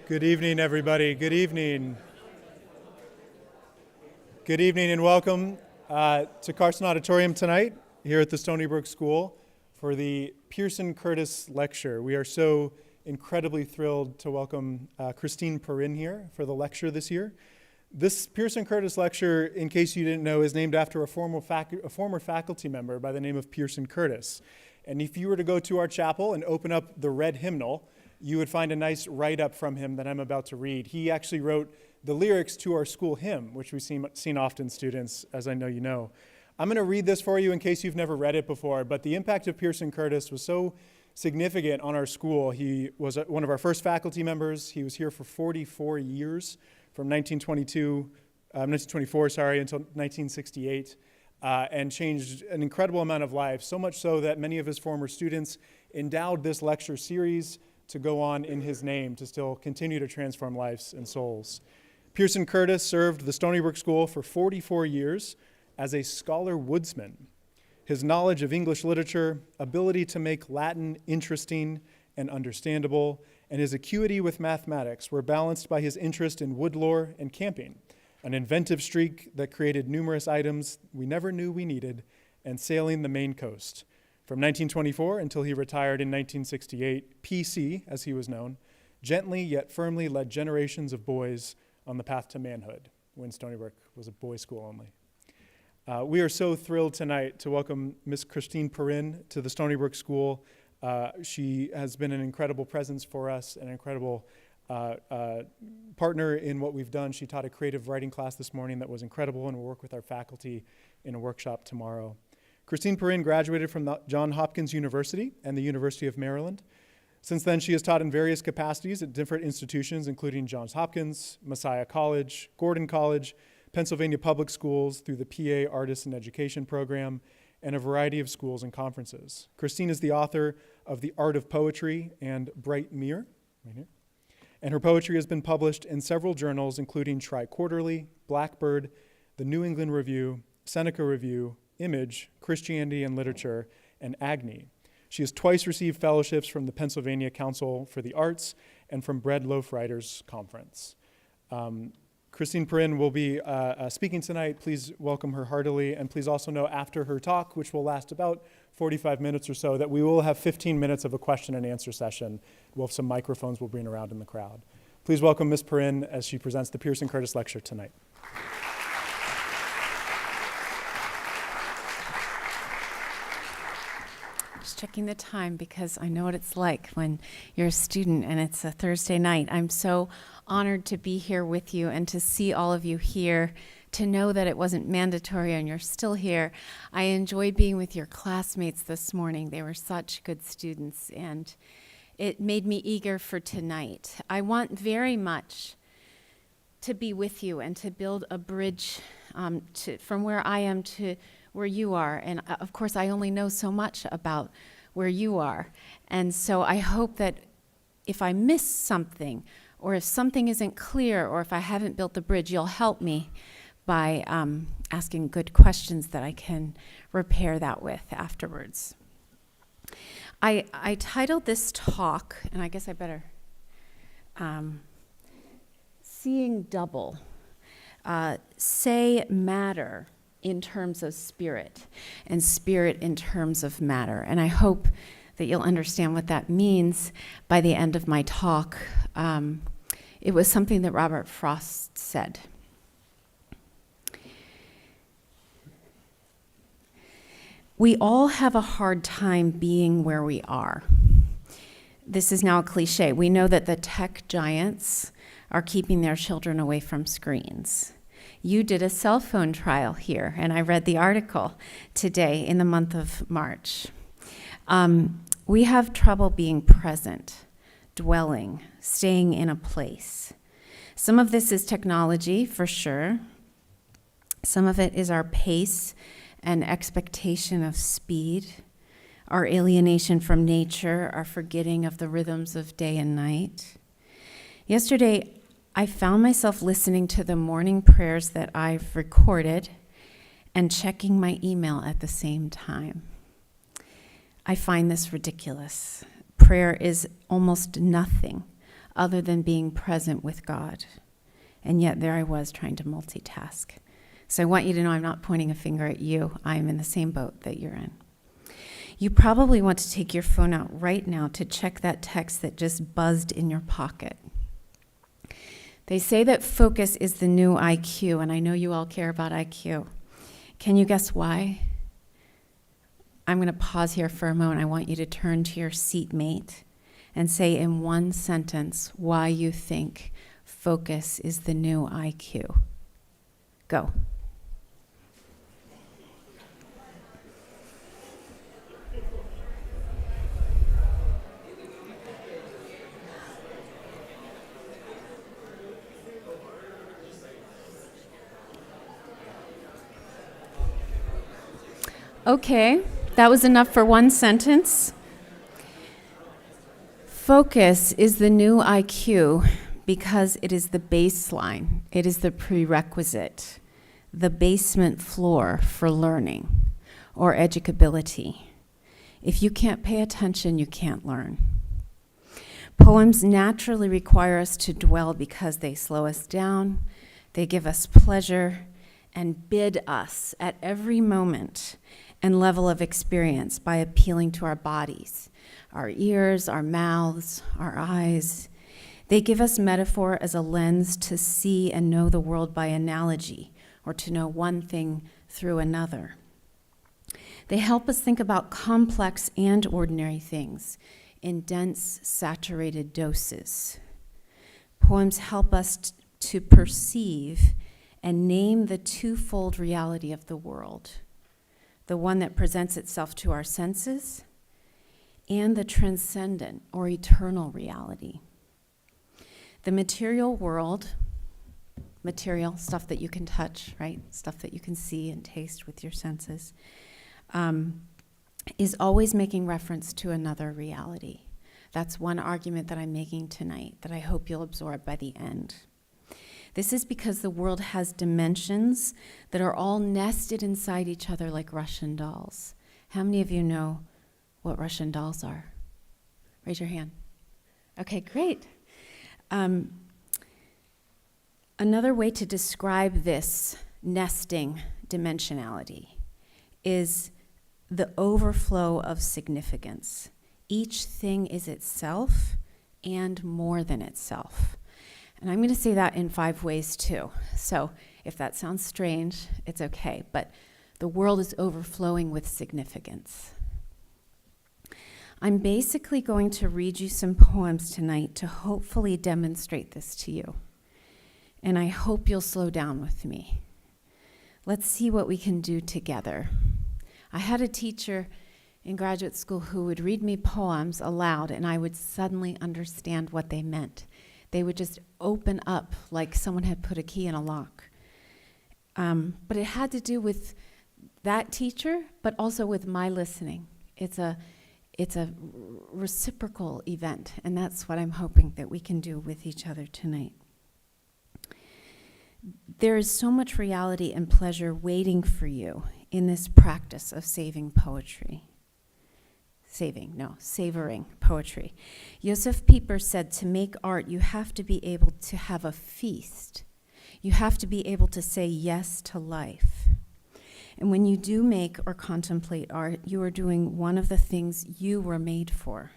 Good evening, everybody. Good evening. Good evening and welcome to Carson Auditorium tonight here at the Stony Brook School for the Pierson Curtis Lecture. We are so incredibly thrilled to welcome Christine Perrin here for the lecture this year. This Pierson Curtis Lecture, in case you didn't know, is named after a former faculty member by the name of Pierson Curtis. And if you were to go to our chapel and open up the red hymnal, you would find a nice write-up from him that I'm about to read. He actually wrote the lyrics to our school hymn, which we've seen often, students, as I know you know. I'm going to read this for you in case you've never read it before, but the impact of Pierson Curtis was so significant on our school. He was one of our first faculty members. He was here for 44 years, from 1924 until 1968, and changed an incredible amount of lives, so much so that many of his former students endowed this lecture series to go on in his name, to still continue to transform lives and souls. Pierson Curtis served the Stony Brook School for 44 years as a scholar woodsman. His knowledge of English literature, ability to make Latin interesting and understandable, and his acuity with mathematics were balanced by his interest in wood lore and camping, an inventive streak that created numerous items we never knew we needed, and sailing the Maine coast. From 1924 until he retired in 1968, PC, as he was known, gently yet firmly led generations of boys on the path to manhood, when Stony Brook was a boys' school only. We are so thrilled tonight to welcome Miss Christine Perrin to the Stony Brook School. She has been an incredible presence for us, an incredible partner in what we've done. She taught a creative writing class this morning that was incredible, and will work with our faculty in a workshop tomorrow. Christine Perrin graduated from the Johns Hopkins University and the University of Maryland. Since then, she has taught in various capacities at different institutions, including Johns Hopkins, Messiah College, Gordon College, Pennsylvania Public Schools through the PA Artists in Education program, and a variety of schools and conferences. Christine is the author of The Art of Poetry and Bright Mirror, right here. And her poetry has been published in several journals, including Tri-Quarterly, Blackbird, the New England Review, Seneca Review, Image, Christianity and Literature, and Agni. She has twice received fellowships from the Pennsylvania Council for the Arts and from Bread Loaf Writers Conference. Christine Perrin will be speaking tonight. Please welcome her heartily, and please also know after her talk, which will last about 45 minutes or so, that we will have 15 minutes of a question and answer session. We'll have some microphones we'll bring around in the crowd. Please welcome Ms. Perrin as she presents the Pierson Curtis Lecture tonight. Checking the time because I know what it's like when you're a student and it's a Thursday night. I'm so honored to be here with you and to see all of you here, to know that it wasn't mandatory and you're still here. I enjoyed being with your classmates this morning. They were such good students, and it made me eager for tonight. I want very much to be with you and to build a bridge from where I am to where you are. And of course, I only know so much about where you are. And so I hope that if I miss something, or if something isn't clear, or if I haven't built the bridge, you'll help me by asking good questions that I can repair that with afterwards. I titled this talk, and I guess I better, Seeing Double. Say matter in terms of spirit, and spirit in terms of matter. And I hope that you'll understand what that means by the end of my talk. It was something that Robert Frost said. We all have a hard time being where we are. This is now a cliche. We know that the tech giants are keeping their children away from screens. You did a cell phone trial here, and I read the article today in the month of March. We have trouble being present, dwelling, staying in a place. Some of this is technology, for sure. Some of it is our pace and expectation of speed, our alienation from nature, our forgetting of the rhythms of day and night. Yesterday, I found myself listening to the morning prayers that I've recorded and checking my email at the same time. I find this ridiculous. Prayer is almost nothing other than being present with God. And yet there I was trying to multitask. So I want you to know I'm not pointing a finger at you. I'm in the same boat that you're in. You probably want to take your phone out right now to check that text that just buzzed in your pocket. They say that focus is the new IQ, and I know you all care about IQ. Can you guess why? I'm going to pause here for a moment. I want you to turn to your seatmate and say in one sentence why you think focus is the new IQ. Go. Okay, that was enough for one sentence. Focus is the new IQ because it is the baseline. It is the prerequisite, the basement floor for learning or educability. If you can't pay attention, you can't learn. Poems naturally require us to dwell because they slow us down, they give us pleasure, and bid us at every moment and level of experience by appealing to our bodies, our ears, our mouths, our eyes. They give us metaphor as a lens to see and know the world by analogy, or to know one thing through another. They help us think about complex and ordinary things in dense, saturated doses. Poems help us to perceive and name the twofold reality of the world, the one that presents itself to our senses, and the transcendent or eternal reality. The material world, material, stuff that you can touch, right? Stuff that you can see and taste with your senses, is always making reference to another reality. That's one argument that I'm making tonight that I hope you'll absorb by the end. This is because the world has dimensions that are all nested inside each other like Russian dolls. How many of you know what Russian dolls are? Raise your hand. Okay, great. Another way to describe this nesting dimensionality is the overflow of significance. Each thing is itself and more than itself. And I'm going to say that in 5 ways too. So if that sounds strange, it's okay. But the world is overflowing with significance. I'm basically going to read you some poems tonight to hopefully demonstrate this to you. And I hope you'll slow down with me. Let's see what we can do together. I had a teacher in graduate school who would read me poems aloud, and I would suddenly understand what they meant. They would just open up like someone had put a key in a lock. But it had to do with that teacher, but also with my listening. It's a reciprocal event, and that's what I'm hoping that we can do with each other tonight. There is so much reality and pleasure waiting for you in this practice of savoring poetry. Josef Pieper said, to make art, you have to be able to have a feast. You have to be able to say yes to life. And when you do make or contemplate art, you are doing one of the things you were made for.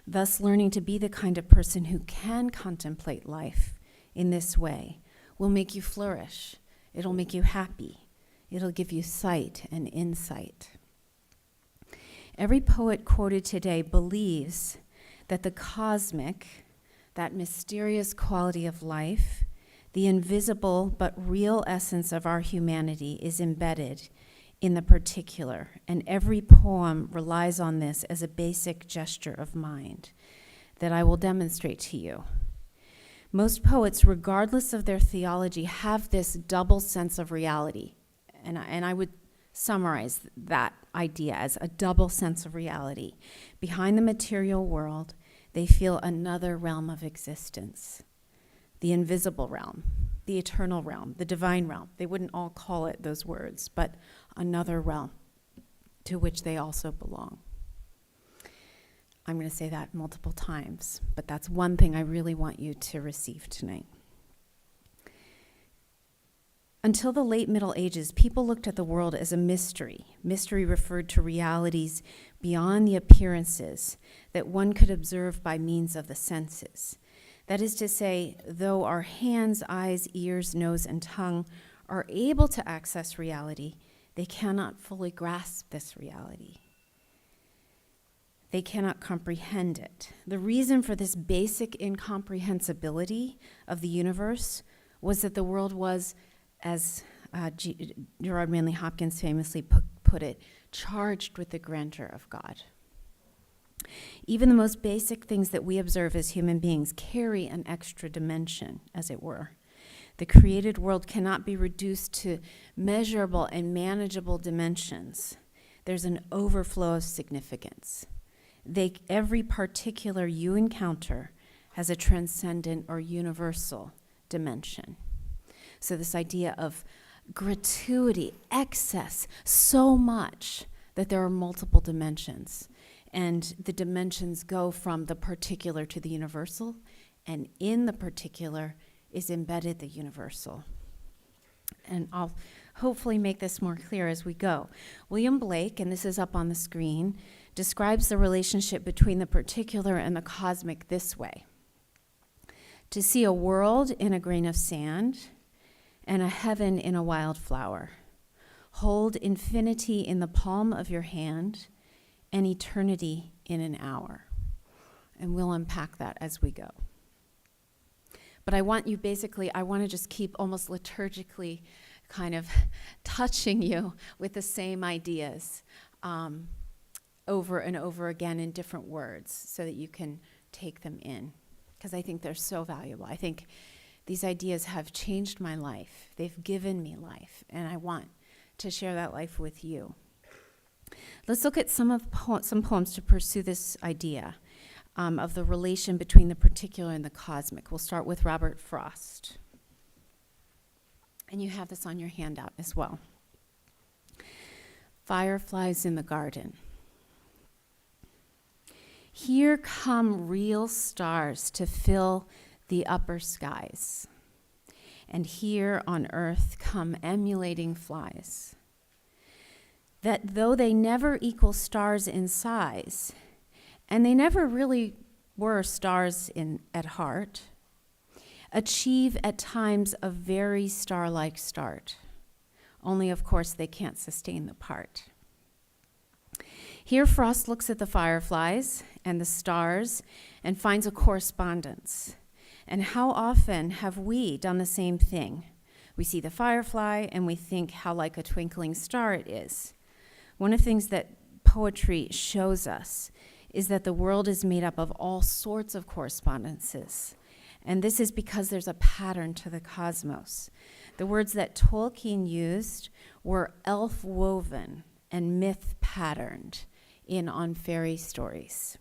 Thus, learning to be the kind of person who can contemplate life in this way will make you flourish. It'll make you happy. It'll give you sight and insight. Every poet quoted today believes that the cosmic, that mysterious quality of life, the invisible but real essence of our humanity is embedded in the particular, and every poem relies on this as a basic gesture of mind that I will demonstrate to you. Most poets, regardless of their theology, have this double sense of reality, and I would summarize that idea as a double sense of reality. Behind the material world, they feel another realm of existence, the invisible realm, the eternal realm, the divine realm. They wouldn't all call it those words, but another realm to which they also belong. I'm going to say that multiple times, but that's one thing I really want you to receive tonight. Until the late Middle Ages, people looked at the world as a mystery. Mystery referred to realities beyond the appearances that one could observe by means of the senses. That is to say, though our hands, eyes, ears, nose, and tongue are able to access reality, they cannot fully grasp this reality. They cannot comprehend it. The reason for this basic incomprehensibility of the universe was that the world was, as Gerard Manley Hopkins famously put it, charged with the grandeur of God. Even the most basic things that we observe as human beings carry an extra dimension, as it were. The created world cannot be reduced to measurable and manageable dimensions. There's an overflow of significance. Every particular you encounter has a transcendent or universal dimension. So this idea of gratuity, excess, so much that there are multiple dimensions. And the dimensions go from the particular to the universal, and in the particular is embedded the universal. And I'll hopefully make this more clear as we go. William Blake, and this is up on the screen, describes the relationship between the particular and the cosmic this way. To see a world in a grain of sand and a heaven in a wildflower. Hold infinity in the palm of your hand and eternity in an hour. And we'll unpack that as we go. But I want to just keep almost liturgically kind of touching you with the same ideas over and over again in different words so that you can take them in, because I think they're so valuable. I think these ideas have changed my life. They've given me life, and I want to share that life with you. Let's look at some poems to pursue this idea of the relation between the particular and the cosmic. We'll start with Robert Frost. And you have this on your handout as well. Fireflies in the garden. Here come real stars to fill the upper skies. And here on earth come emulating flies. That though they never equal stars in size, and they never really were stars at heart, achieve at times a very star-like start. Only, of course, they can't sustain the part. Here Frost looks at the fireflies and the stars and finds a correspondence. And how often have we done the same thing? We see the firefly and we think how like a twinkling star it is. One of the things that poetry shows us is that the world is made up of all sorts of correspondences. And this is because there's a pattern to the cosmos. The words that Tolkien used were elf-woven and myth-patterned in on fairy stories.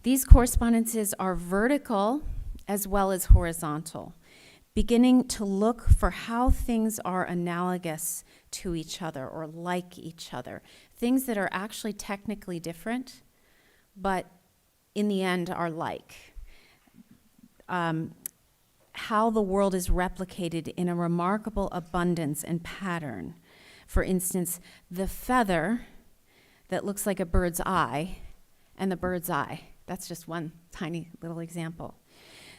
These correspondences are vertical as well as horizontal, beginning to look for how things are analogous to each other or like each other, things that are actually technically different, but in the end are like. How the world is replicated in a remarkable abundance and pattern. For instance, the feather that looks like a bird's eye and the bird's eye. That's just one tiny little example.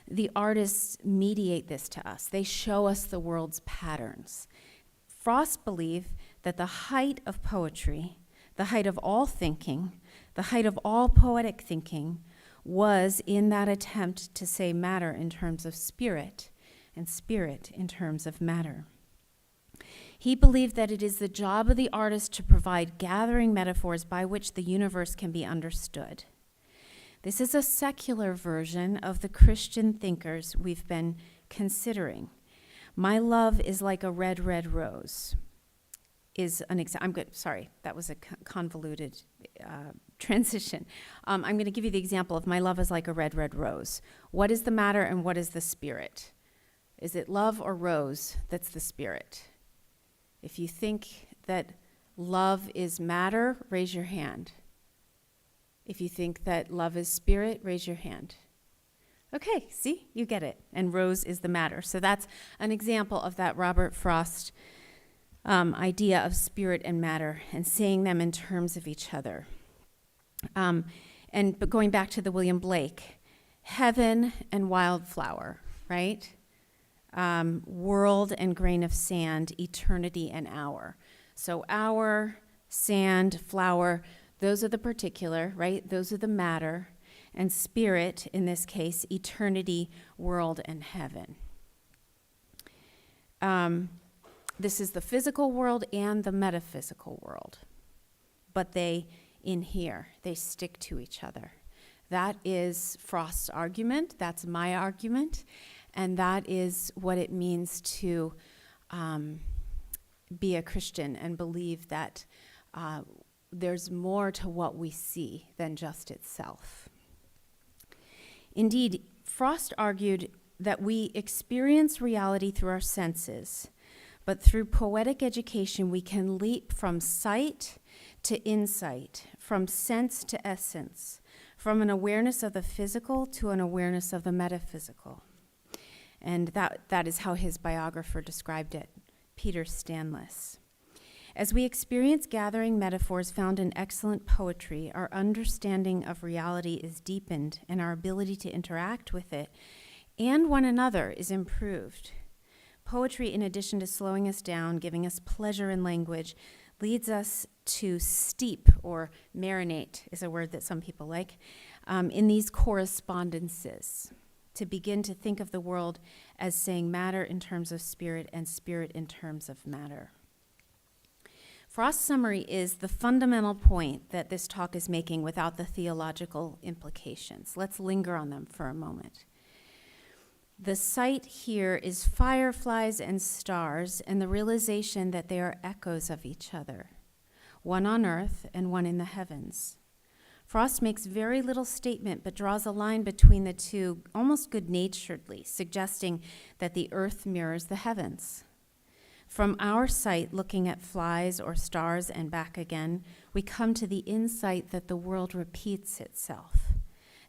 The artists mediate this to us. They show us the world's patterns. Frost believed that the height of poetry, the height of all thinking, the height of all poetic thinking was in that attempt to say matter in terms of spirit and spirit in terms of matter. He believed that it is the job of the artist to provide gathering metaphors by which the universe can be understood. This is a secular version of the Christian thinkers we've been considering. My love is like a red, red rose is an example. I'm good. Sorry, that was a convoluted transition. I'm going to give you the example of my love is like a red, red rose. What is the matter and what is the spirit? Is it love or rose that's the spirit? If you think that love is matter, raise your hand. If you think that love is spirit, raise your hand. Okay, see, you get it. And rose is the matter. So that's an example of that Robert Frost idea of spirit and matter and seeing them in terms of each other. But going back to the William Blake, heaven and wildflower, right? World and grain of sand, eternity and hour. So hour, sand, flower, those are the particular, right? Those are the matter. And spirit, in this case, eternity, world, and heaven. This is the physical world and the metaphysical world. But they inhere, they stick to each other. That is Frost's argument, that's my argument, and that is what it means to be a Christian and believe that there's more to what we see than just itself. Indeed, Frost argued that we experience reality through our senses, but through poetic education, we can leap from sight to insight, from sense to essence, from an awareness of the physical to an awareness of the metaphysical. And that is how his biographer described it, Peter Stanless. As we experience gathering metaphors found in excellent poetry, our understanding of reality is deepened and our ability to interact with it and one another is improved. Poetry, in addition to slowing us down, giving us pleasure in language, leads us to steep, or marinate is a word that some people like, in these correspondences, to begin to think of the world as saying matter in terms of spirit and spirit in terms of matter. Frost's summary is the fundamental point that this talk is making without the theological implications. Let's linger on them for a moment. The sight here is fireflies and stars and the realization that they are echoes of each other, one on earth and one in the heavens. Frost makes very little statement but draws a line between the two almost good-naturedly, suggesting that the earth mirrors the heavens. From our sight, looking at flies or stars and back again, we come to the insight that the world repeats itself,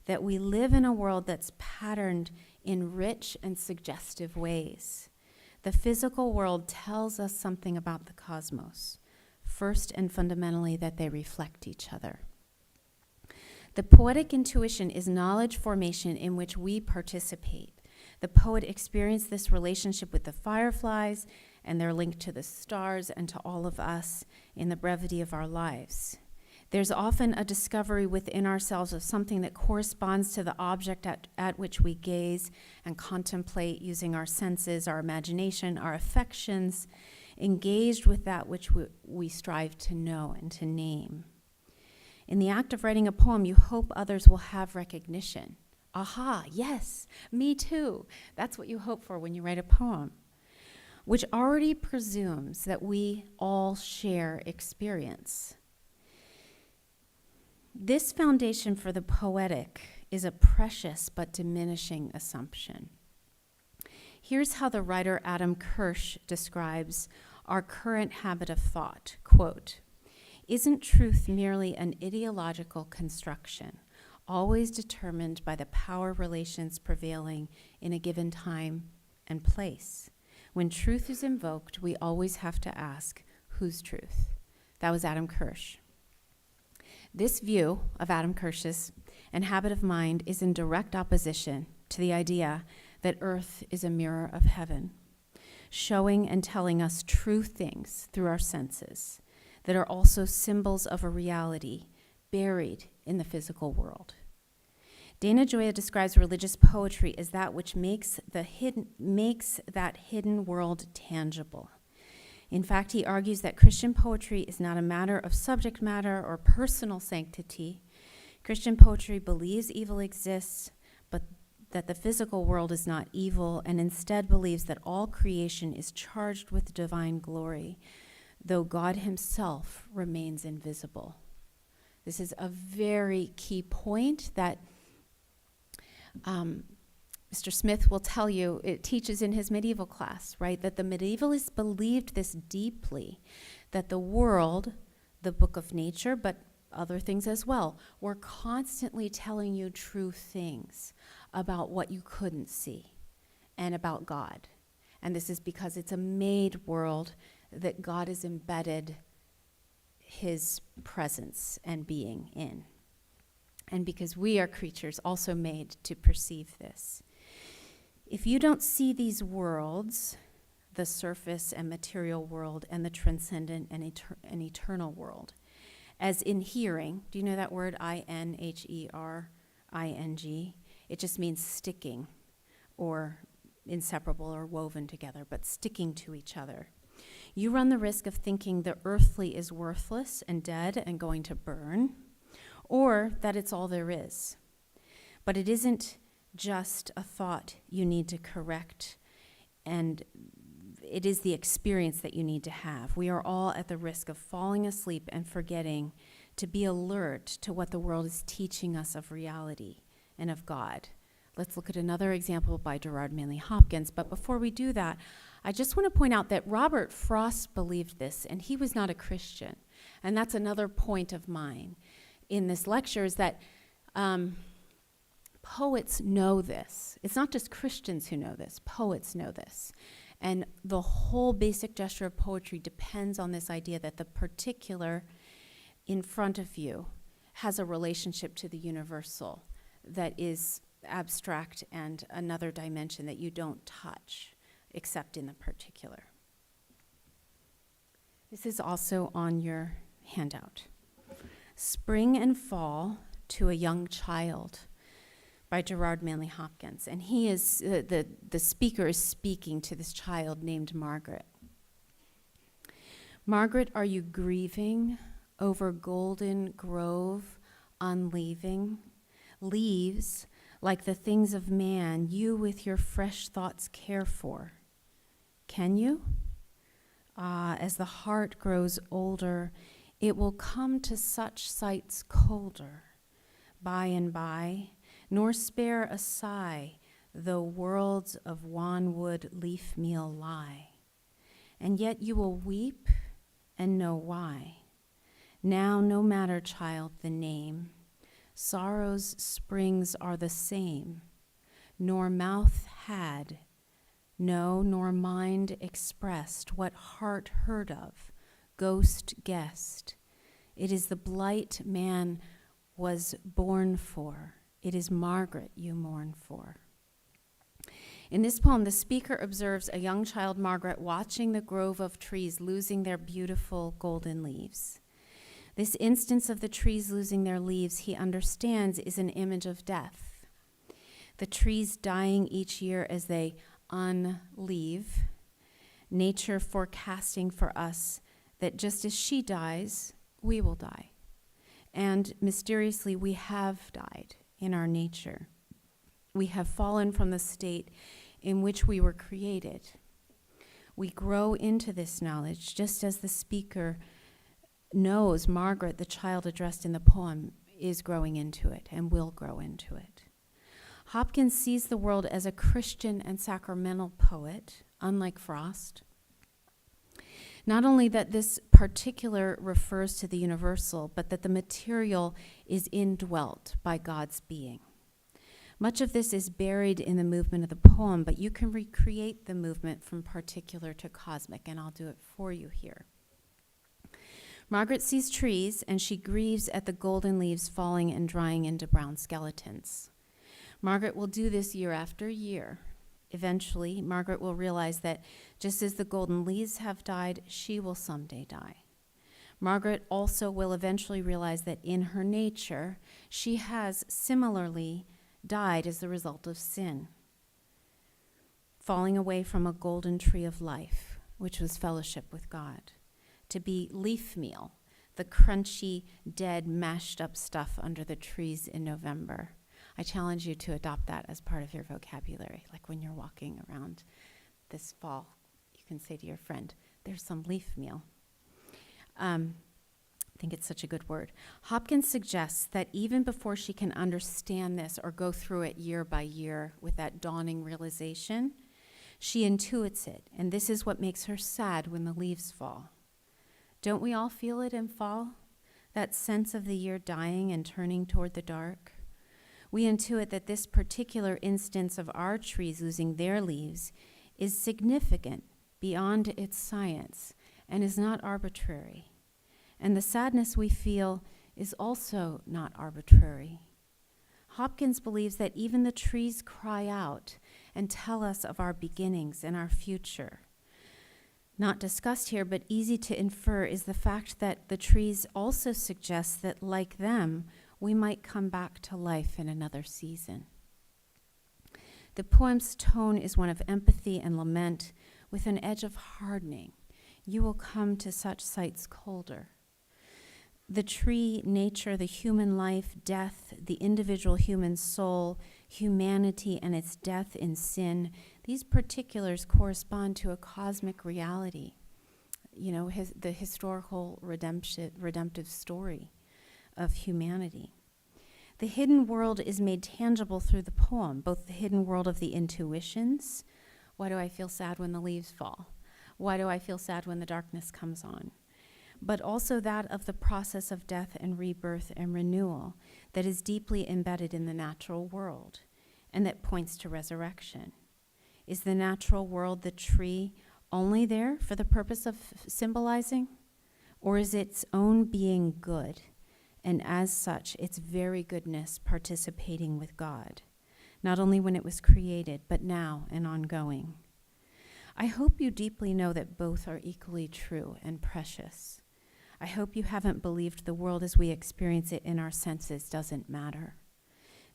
that we live in a world that's patterned in rich and suggestive ways. The physical world tells us something about the cosmos, first and fundamentally that they reflect each other. The poetic intuition is knowledge formation in which we participate. The poet experienced this relationship with the fireflies and their link to the stars and to all of us in the brevity of our lives. There's often a discovery within ourselves of something that corresponds to the object at which we gaze and contemplate using our senses, our imagination, our affections, engaged with that which we strive to know and to name. In the act of writing a poem, you hope others will have recognition. Aha, yes, me too. That's what you hope for when you write a poem, which already presumes that we all share experience. This foundation for the poetic is a precious but diminishing assumption. Here's how the writer Adam Kirsch describes our current habit of thought, quote, "Isn't truth merely an ideological construction, always determined by the power relations prevailing in a given time and place? When truth is invoked, we always have to ask, whose truth?" That was Adam Kirsch. This view of Adam Kirsch's and habit of mind is in direct opposition to the idea that earth is a mirror of heaven, showing and telling us true things through our senses that are also symbols of a reality buried in the physical world. Dana Gioia describes religious poetry as that which makes that hidden world tangible. In fact, he argues that Christian poetry is not a matter of subject matter or personal sanctity. Christian poetry believes evil exists, but that the physical world is not evil, and instead believes that all creation is charged with divine glory, though God himself remains invisible. This is a very key point that Mr. Smith will tell you, it teaches in his medieval class, right, that the medievalists believed this deeply, that the world, the book of nature, but other things as well. We're constantly telling you true things about what you couldn't see and about God. And this is because it's a made world that God has embedded his presence and being in. And because we are creatures also made to perceive this. If you don't see these worlds, the surface and material world and the transcendent and eternal world, as inhering, do you know that word, inhering? It just means sticking or inseparable or woven together, but sticking to each other. You run the risk of thinking the earthly is worthless and dead and going to burn, or that it's all there is. But it isn't just a thought you need to correct, and it is the experience that you need to have. We are all at the risk of falling asleep and forgetting to be alert to what the world is teaching us of reality and of God. Let's look at another example by Gerard Manley Hopkins. But before we do that, I just want to point out that Robert Frost believed this, and he was not a Christian. And that's another point of mine in this lecture, is that poets know this. It's not just Christians who know this. Poets know this. And the whole basic gesture of poetry depends on this idea that the particular in front of you has a relationship to the universal that is abstract and another dimension that you don't touch except in the particular. This is also on your handout. Spring and Fall to a Young Child by Gerard Manley Hopkins. And he is, the speaker is speaking to this child named Margaret. Margaret, are you grieving over golden grove unleaving? Leaves, like the things of man, you with your fresh thoughts care for. Can you? Ah, as the heart grows older, it will come to such sights colder, by and by, nor spare a sigh, though worlds of wanwood leaf meal lie. And yet you will weep and know why. Now no matter, child, the name, sorrow's springs are the same, nor mouth had, no, nor mind expressed what heart heard of, ghost guessed. It is the blight man was born for. It is Margaret you mourn for. In this poem, the speaker observes a young child, Margaret, watching the grove of trees losing their beautiful golden leaves. This instance of the trees losing their leaves, he understands, is an image of death. The trees dying each year as they unleave, nature forecasting for us that just as she dies, we will die. And mysteriously, we have died in our nature. We have fallen from the state in which we were created. We grow into this knowledge, just as the speaker knows Margaret, the child addressed in the poem, is growing into it and will grow into it. Hopkins sees the world as a Christian and sacramental poet, unlike Frost. Not only that this particular refers to the universal, but that the material is indwelt by God's being. Much of this is buried in the movement of the poem, but you can recreate the movement from particular to cosmic, and I'll do it for you here. Margaret sees trees, and she grieves at the golden leaves falling and drying into brown skeletons. Margaret will do this year after year. Eventually, Margaret will realize that just as the golden leaves have died, she will someday die. Margaret also will eventually realize that in her nature, she has similarly died as the result of sin, falling away from a golden tree of life, which was fellowship with God, to be leaf meal, the crunchy, dead, mashed up stuff under the trees in November. I challenge you to adopt that as part of your vocabulary. Like when you're walking around this fall, you can say to your friend, there's some leaf meal. I think it's such a good word. Hopkins suggests that even before she can understand this or go through it year by year with that dawning realization, she intuits it, and this is what makes her sad when the leaves fall. Don't we all feel it in fall? that sense of the year dying and turning toward the dark. We intuit that this particular instance of our trees losing their leaves is significant beyond its science and is not arbitrary. And the sadness we feel is also not arbitrary. Hopkins believes that even the trees cry out and tell us of our beginnings and our future. Not discussed here, but easy to infer, is the fact that the trees also suggest that, like them, we might come back to life in another season. The poem's tone is one of empathy and lament with an edge of hardening. You will come to such sights colder. The tree, nature, the human life, death, the individual human soul, humanity and its death in sin, these particulars correspond to a cosmic reality, the historical redemptive story of humanity. The hidden world is made tangible through the poem, both the hidden world of the intuitions. Why do I feel sad when the leaves fall? Why do I feel sad when the darkness comes on? But also that of the process of death and rebirth and renewal that is deeply embedded in the natural world and that points to resurrection. Is the natural world, the tree, only there for the purpose of symbolizing? Or is its own being good, and as such, its very goodness participating with God, not only when it was created, but now and ongoing? I hope you deeply know that both are equally true and precious. I hope you haven't believed the world as we experience it in our senses doesn't matter.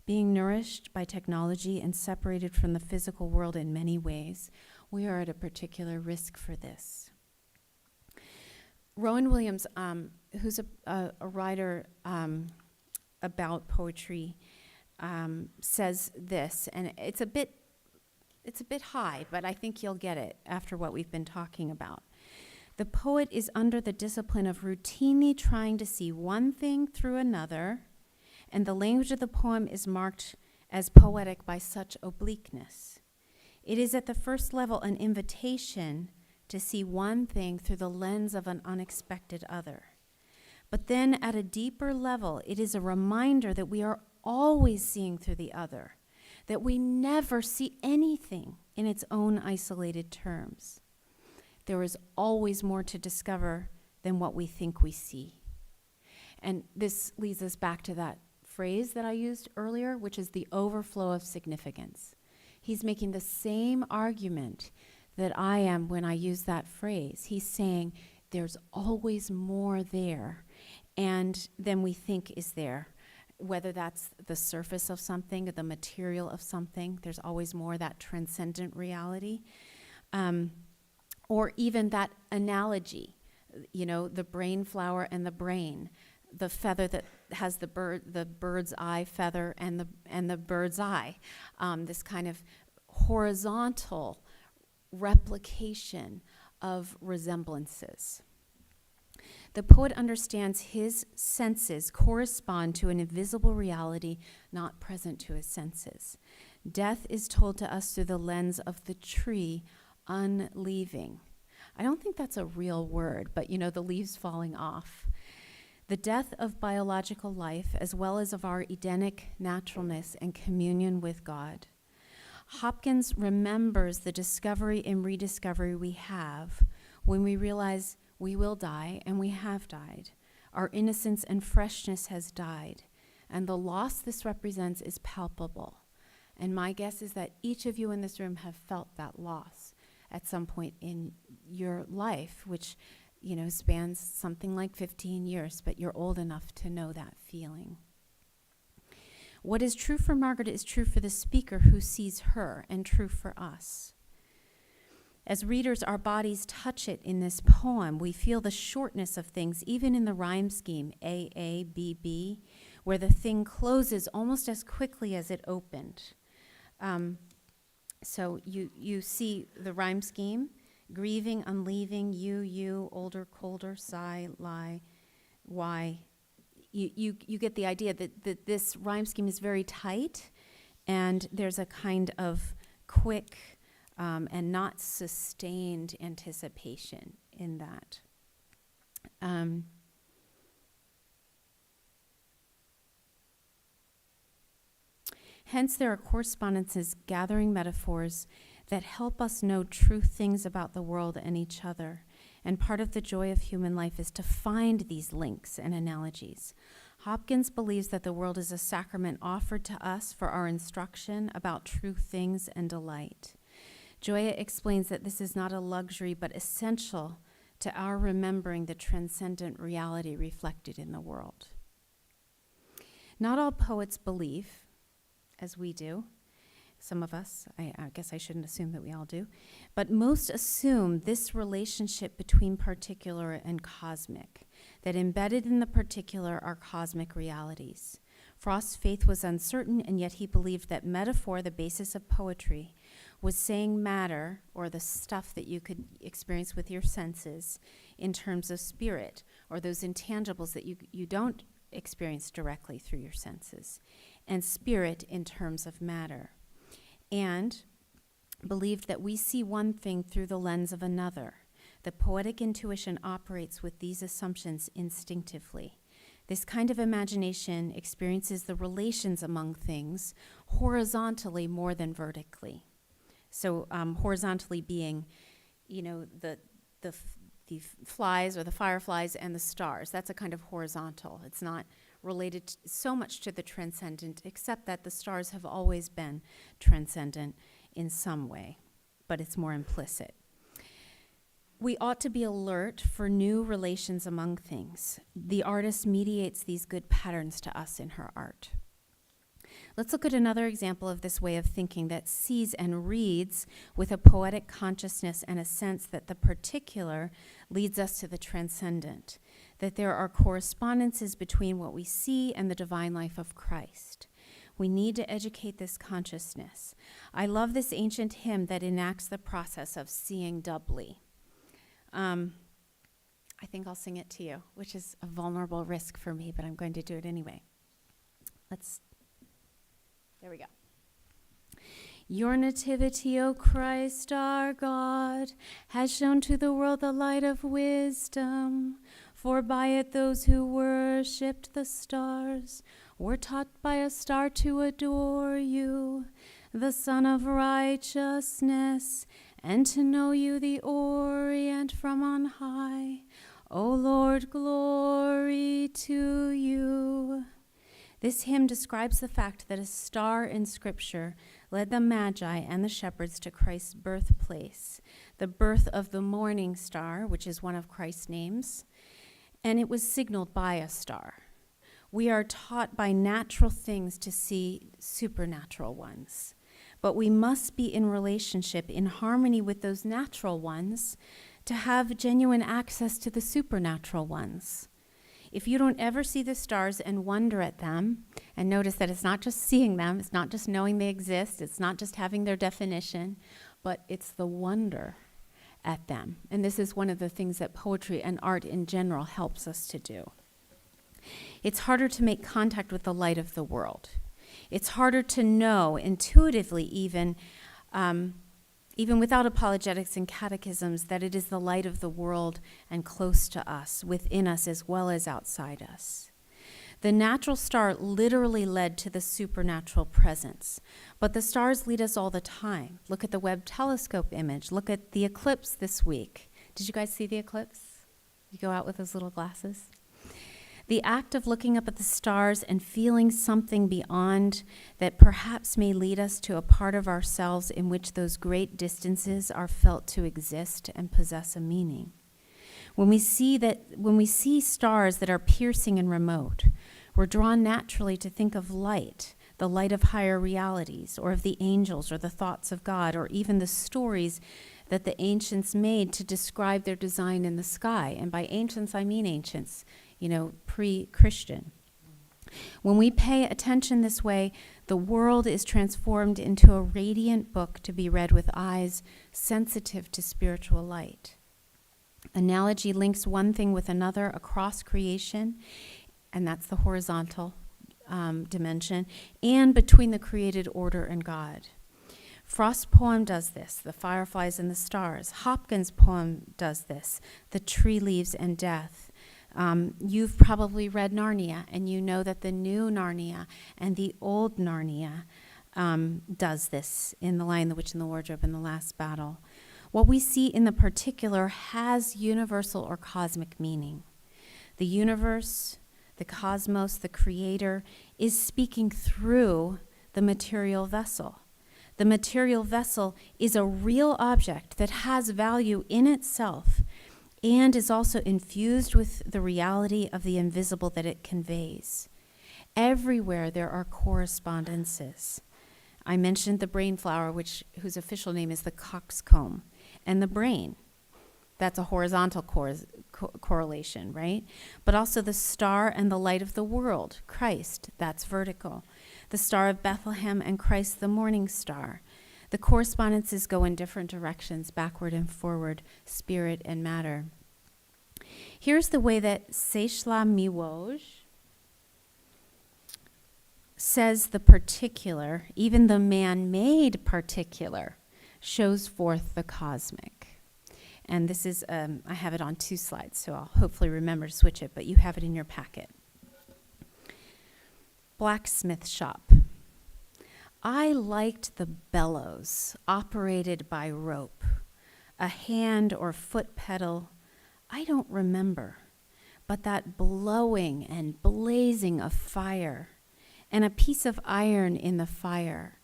Being nourished by technology and separated from the physical world in many ways, we are at a particular risk for this. Rowan Williams, who's a writer about poetry, says this, and it's a bit high, but I think you'll get it after what we've been talking about. The poet is under the discipline of routinely trying to see one thing through another, and the language of the poem is marked as poetic by such obliqueness. It is at the first level an invitation to see one thing through the lens of an unexpected other. But then at a deeper level, it is a reminder that we are always seeing through the other, that we never see anything in its own isolated terms. There is always more to discover than what we think we see. And this leads us back to that phrase that I used earlier, which is the overflow of significance. He's making the same argument that I am when I use that phrase. He's saying there's always more there and than we think is there. Whether that's the surface of something, the material of something, there's always more, that transcendent reality. Or even that analogy, the brain flower and the brain, the feather that has the bird's eye feather and the bird's eye, this kind of horizontal replication of resemblances. The poet understands his senses correspond to an invisible reality not present to his senses. Death is told to us through the lens of the tree unleaving. I don't think that's a real word, but the leaves falling off. The death of biological life, as well as of our Edenic naturalness and communion with God. Hopkins remembers the discovery and rediscovery we have when we realize we will die and we have died. Our innocence and freshness has died, and the loss this represents is palpable. And my guess is that each of you in this room have felt that loss at some point in your life, which spans something like 15 years, but you're old enough to know that feeling. What is true for Margaret is true for the speaker who sees her, and true for us. As readers, our bodies touch it in this poem. We feel the shortness of things, even in the rhyme scheme, A-A-B-B, where the thing closes almost as quickly as it opened. So you see the rhyme scheme, grieving, unleaving, you, older, colder, sigh, lie, why. You get the idea that this rhyme scheme is very tight, and there's a kind of quick and not sustained anticipation in that. Hence, there are correspondences gathering metaphors that help us know true things about the world and each other. And part of the joy of human life is to find these links and analogies. Hopkins believes that the world is a sacrament offered to us for our instruction about true things and delight. Joya explains that this is not a luxury, but essential to our remembering the transcendent reality reflected in the world. Not all poets believe, as we do. Some of us, I guess I shouldn't assume that we all do, but most assume this relationship between particular and cosmic, that embedded in the particular are cosmic realities. Frost's faith was uncertain, and yet he believed that metaphor, the basis of poetry, was saying matter, or the stuff that you could experience with your senses, in terms of spirit, or those intangibles that you don't experience directly through your senses, and spirit in terms of matter. And believed that we see one thing through the lens of another. The poetic intuition operates with these assumptions instinctively. This kind of imagination experiences the relations among things horizontally more than vertically. So horizontally being, the flies or the fireflies and the stars. That's a kind of horizontal. It's not related so much to the transcendent, except that the stars have always been transcendent in some way, but it's more implicit. We ought to be alert for new relations among things. The artist mediates these good patterns to us in her art. Let's look at another example of this way of thinking that sees and reads with a poetic consciousness and a sense that the particular leads us to the transcendent, that there are correspondences between what we see and the divine life of Christ. We need to educate this consciousness. I love this ancient hymn that enacts the process of seeing doubly. I think I'll sing it to you, which is a vulnerable risk for me, but I'm going to do it anyway. There we go. Your nativity, O Christ our God, has shown to the world the light of wisdom. For by it those who worshipped the stars were taught by a star to adore you, the Son of righteousness, and to know you, the Orient from on high. O Lord, glory to you. This hymn describes the fact that a star in Scripture led the Magi and the shepherds to Christ's birthplace, the birth of the morning star, which is one of Christ's names, and it was signaled by a star. We are taught by natural things to see supernatural ones, but we must be in relationship, in harmony with those natural ones, to have genuine access to the supernatural ones. If you don't ever see the stars and wonder at them, and notice that it's not just seeing them, it's not just knowing they exist, it's not just having their definition, but it's the wonder at them. And this is one of the things that poetry and art in general helps us to do. It's harder to make contact with the light of the world. It's harder to know intuitively even without apologetics and catechisms, that it is the light of the world and close to us, within us as well as outside us. The natural star literally led to the supernatural presence, but the stars lead us all the time. Look at the Webb telescope image. Look at the eclipse this week. Did you guys see the eclipse? You go out with those little glasses? The act of looking up at the stars and feeling something beyond that perhaps may lead us to a part of ourselves in which those great distances are felt to exist and possess a meaning. When we see stars that are piercing and remote, we're drawn naturally to think of light, the light of higher realities, or of the angels, or the thoughts of God, or even the stories that the ancients made to describe their design in the sky. And by ancients, I mean ancients, pre-Christian. When we pay attention this way, the world is transformed into a radiant book to be read with eyes sensitive to spiritual light. Analogy links one thing with another across creation, and that's the horizontal dimension, and between the created order and God. Frost's poem does this, the fireflies and the stars. Hopkins' poem does this, the tree leaves and death. You've probably read Narnia, and you know that the new Narnia and the old Narnia does this in The Lion, the Witch, and the Wardrobe in the last battle. What we see in the particular has universal or cosmic meaning. The universe, the cosmos, the creator is speaking through the material vessel. The material vessel is a real object that has value in itself and is also infused with the reality of the invisible that it conveys. Everywhere there are correspondences. I mentioned the brain flower, whose official name is the coxcomb, and the brain. That's a horizontal correlation, right? But also the star and the light of the world, Christ, that's vertical. The Star of Bethlehem and Christ, the morning star. The correspondences go in different directions, backward and forward, spirit and matter. Here's the way that Sechla Miłosz says the particular, even the man-made particular, shows forth the cosmic. And this is, I have it on 2 slides, so I'll hopefully remember to switch it, but you have it in your packet. Blacksmith shop. I liked the bellows operated by rope, a hand or foot pedal. I don't remember, but that blowing and blazing of fire and a piece of iron in the fire,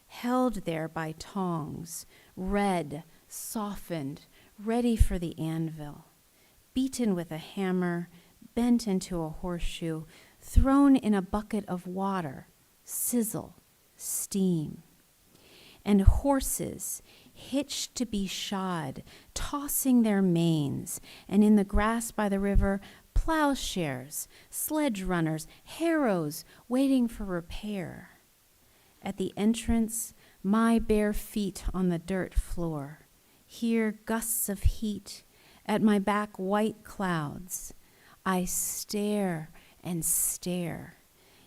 held there by tongs, red, softened, ready for the anvil, beaten with a hammer, bent into a horseshoe, thrown in a bucket of water, sizzle, steam. And horses, hitched to be shod, tossing their manes, and in the grass by the river, plowshares, sledge runners, harrows waiting for repair. At the entrance, my bare feet on the dirt floor. Here, gusts of heat. At my back, white clouds. I stare and stare.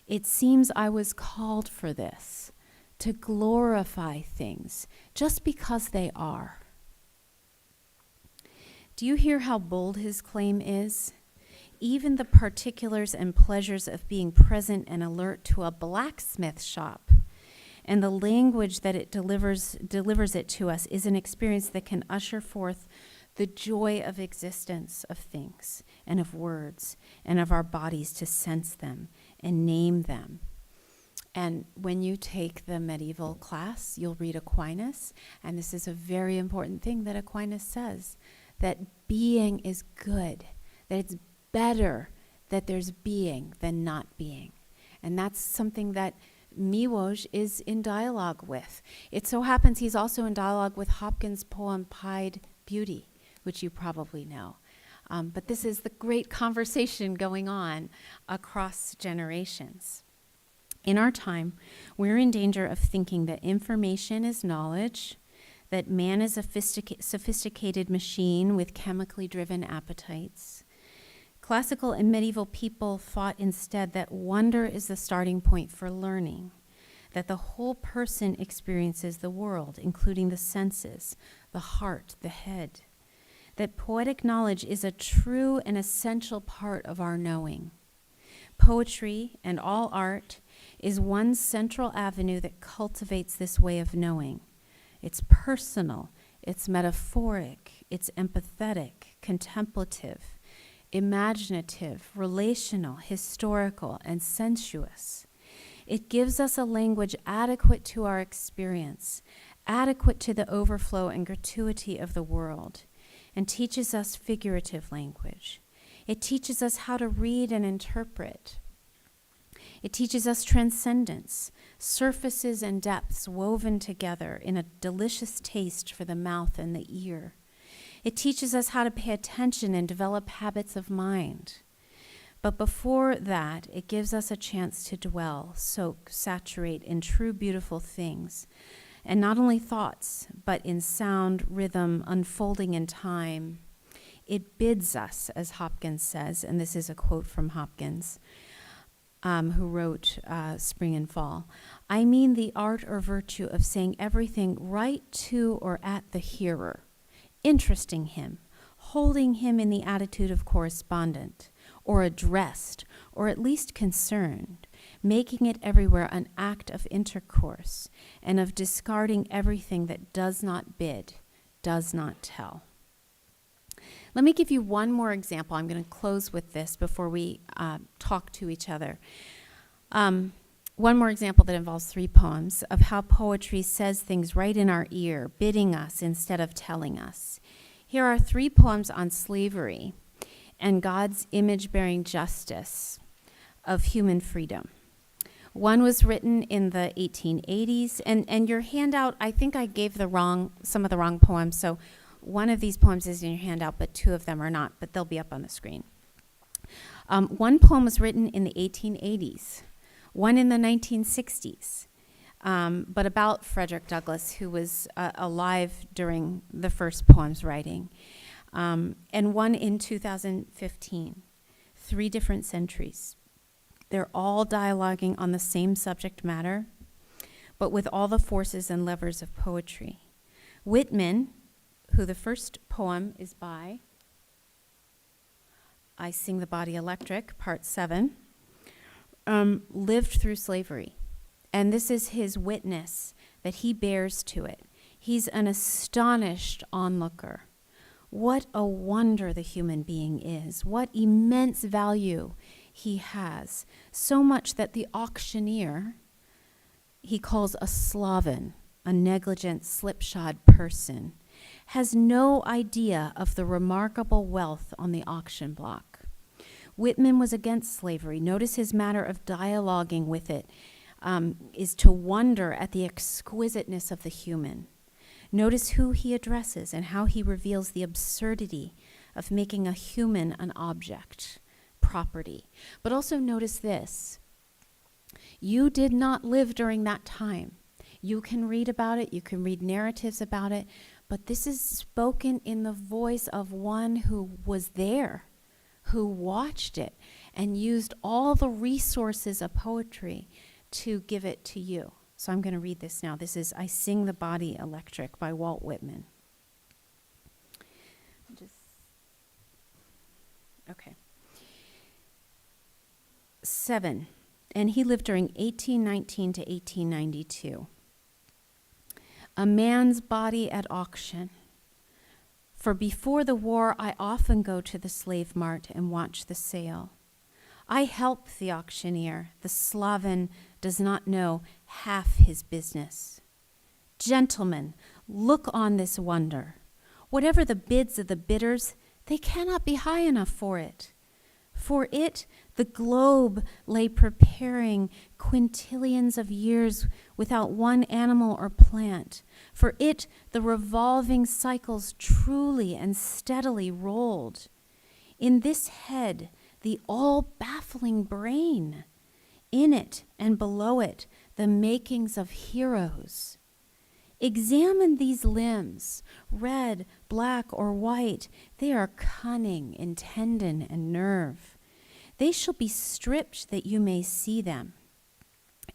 It seems I was called for this, to glorify things just because they are. Do you hear how bold his claim is? Even the particulars and pleasures of being present and alert to a blacksmith shop and the language that it delivers it to us is an experience that can usher forth the joy of existence of things and of words and of our bodies to sense them and name them. And when you take the medieval class, you'll read Aquinas, and this is a very important thing that Aquinas says, that being is good, that it's better that there's being than not being. And that's something that Miłosz is in dialogue with. It so happens he's also in dialogue with Hopkins' poem Pied Beauty, which you probably know. But this is the great conversation going on across generations. In our time, we're in danger of thinking that information is knowledge, that man is a sophisticated machine with chemically driven appetites. Classical and medieval people thought instead that wonder is the starting point for learning, that the whole person experiences the world, including the senses, the heart, the head, that poetic knowledge is a true and essential part of our knowing. Poetry and all art is one central avenue that cultivates this way of knowing. It's personal, it's metaphoric, it's empathetic, contemplative, imaginative, relational, historical, and sensuous. It gives us a language adequate to our experience, adequate to the overflow and gratuity of the world, and teaches us figurative language. It teaches us how to read and interpret. It teaches us transcendence, surfaces and depths woven together in a delicious taste for the mouth and the ear. It teaches us how to pay attention and develop habits of mind. But before that, it gives us a chance to dwell, soak, saturate in true beautiful things, and not only thoughts, but in sound, rhythm, unfolding in time. It bids us, as Hopkins says, and this is a quote from Hopkins, who wrote Spring and Fall. I mean the art or virtue of saying everything right to or at the hearer, interesting him, holding him in the attitude of correspondent, or addressed, or at least concerned, making it everywhere an act of intercourse and of discarding everything that does not bid, does not tell. Let me give you one more example. I'm going to close with this before we talk to each other. One more example that involves 3 poems of how poetry says things right in our ear, bidding us instead of telling us. Here are 3 poems on slavery and God's image-bearing justice of human freedom. One was written in the 1880s, and your handout, I think I gave some of the wrong poems, so one of these poems is in your handout, but 2 of them are not, but they'll be up on the screen. One poem was written in the 1880s, one in the 1960s, but about Frederick Douglass, who was alive during the first poem's writing, and one in 2015, 3 different centuries. They're all dialoguing on the same subject matter, but with all the forces and levers of poetry. Whitman, who the first poem is by, I Sing the Body Electric, Part 7, lived through slavery. And this is his witness that he bears to it. He's an astonished onlooker. What a wonder the human being is. What immense value he has. So much that the auctioneer he calls a sloven, a negligent, slipshod person, has no idea of the remarkable wealth on the auction block. Whitman was against slavery. Notice his manner of dialoguing with it is to wonder at the exquisiteness of the human. Notice who he addresses and how he reveals the absurdity of making a human an object, property. But also notice this. You did not live during that time. You can read about it, you can read narratives about it, but this is spoken in the voice of one who was there, who watched it and used all the resources of poetry to give it to you. So I'm going to read this now. This is I Sing the Body Electric by Walt Whitman. Okay. 7. And he lived during 1819 to 1892. A man's body at auction. For before the war, I often go to the slave mart and watch the sale. I help the auctioneer. The sloven does not know half his business. Gentlemen, look on this wonder. Whatever the bids of the bidders, they cannot be high enough for it. For it, the globe lay preparing quintillions of years without one animal or plant. For it, the revolving cycles truly and steadily rolled. In this head, the all-baffling brain. In it and below it, the makings of heroes. Examine these limbs, red, black, or white. They are cunning in tendon and nerve. They shall be stripped that you may see them.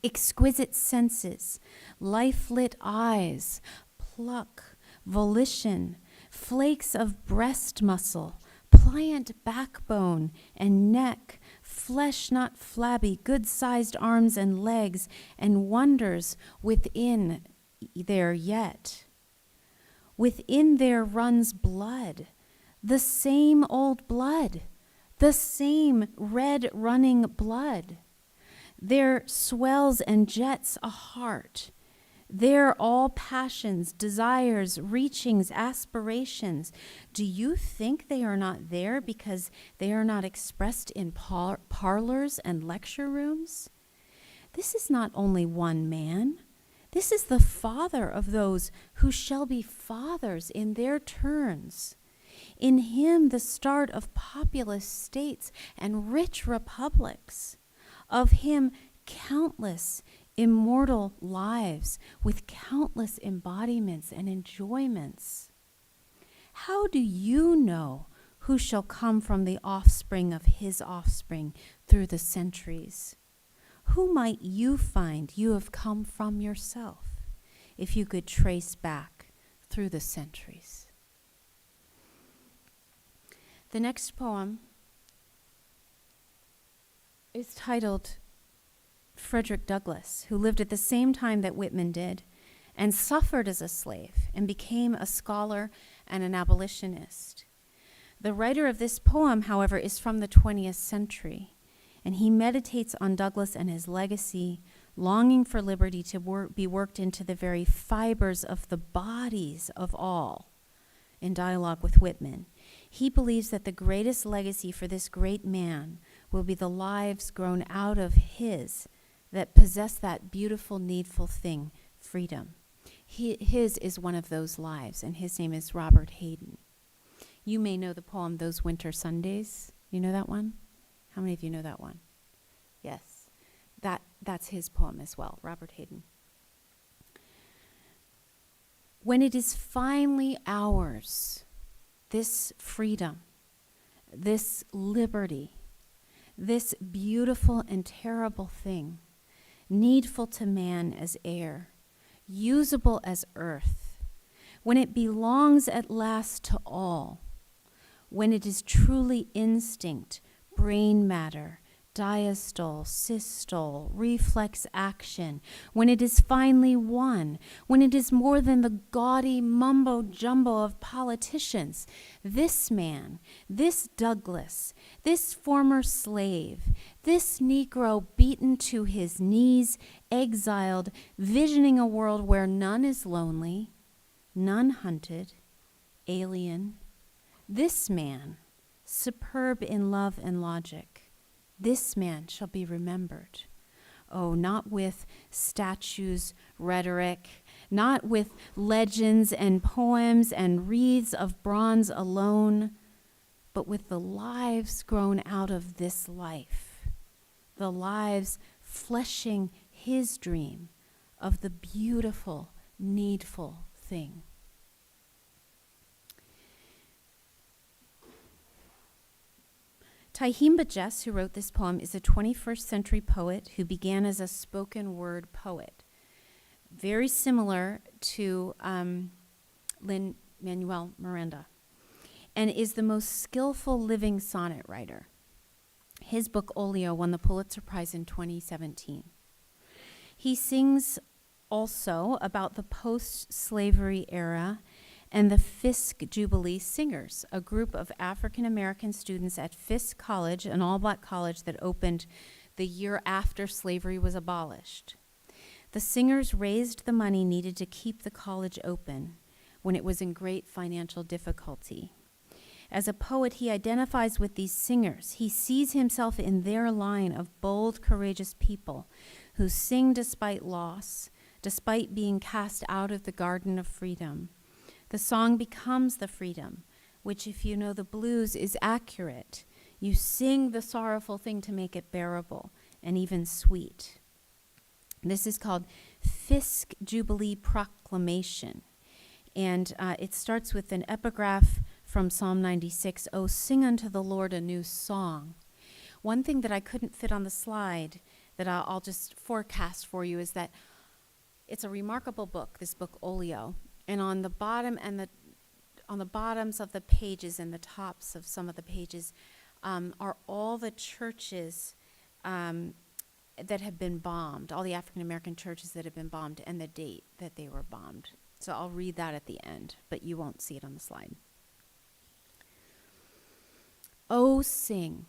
Exquisite senses, life-lit eyes, pluck, volition, flakes of breast muscle, pliant backbone and neck, flesh not flabby, good-sized arms and legs, and wonders within there yet. Within there runs blood, the same old blood, the same red running blood. There swells and jets a heart. There all passions, desires, reachings, aspirations. Do you think they are not there because they are not expressed in parlors and lecture rooms? This is not only one man. This is the father of those who shall be fathers in their turns. In him the start of populous states and rich republics. Of him countless immortal lives with countless embodiments and enjoyments. How do you know who shall come from the offspring of his offspring through the centuries? Who might you find you have come from yourself if you could trace back through the centuries? The next poem is titled Frederick Douglass, who lived at the same time that Whitman did and suffered as a slave and became a scholar and an abolitionist. The writer of this poem, however, is from the 20th century, and he meditates on Douglass and his legacy, longing for liberty to be worked into the very fibers of the bodies of all, in dialogue with Whitman. He believes that the greatest legacy for this great man will be the lives grown out of his that possess that beautiful, needful thing, freedom. His is one of those lives, and his name is Robert Hayden. You may know the poem, Those Winter Sundays. You know that one? How many of you know that one? Yes. That's his poem as well, Robert Hayden. When it is finally ours, this freedom, this liberty, this beautiful and terrible thing, needful to man as air, usable as earth, when it belongs at last to all, when it is truly instinct, brain matter, diastole, systole, reflex action, when it is finally one, when it is more than the gaudy mumbo-jumbo of politicians, this man, this Douglass, this former slave, this Negro beaten to his knees, exiled, visioning a world where none is lonely, none hunted, alien, this man, superb in love and logic, this man shall be remembered. Oh, not with statues, rhetoric, not with legends and poems and wreaths of bronze alone, but with the lives grown out of this life, the lives fleshing his dream of the beautiful, needful thing. Tahimba Jess, who wrote this poem, is a 21st century poet who began as a spoken word poet, very similar to Lin-Manuel Miranda, and is the most skillful living sonnet writer. His book, Olio, won the Pulitzer Prize in 2017. He sings also about the post-slavery era and the Fisk Jubilee Singers, a group of African-American students at Fisk College, an all-black college that opened the year after slavery was abolished. The singers raised the money needed to keep the college open when it was in great financial difficulty. As a poet, he identifies with these singers. He sees himself in their line of bold, courageous people who sing despite loss, despite being cast out of the garden of freedom. The song becomes the freedom, which, if you know the blues, is accurate. You sing the sorrowful thing to make it bearable and even sweet. This is called Fisk Jubilee Proclamation. And it starts with an epigraph from Psalm 96, "Oh, sing unto the Lord a new song." One thing that I couldn't fit on the slide that I'll just forecast for you is that it's a remarkable book, this book, Olio. And on the bottom and on the bottoms of the pages and the tops of some of the pages are all the churches that have been bombed, all the African American churches that have been bombed and the date that they were bombed. So I'll read that at the end, but you won't see it on the slide. Oh, sing,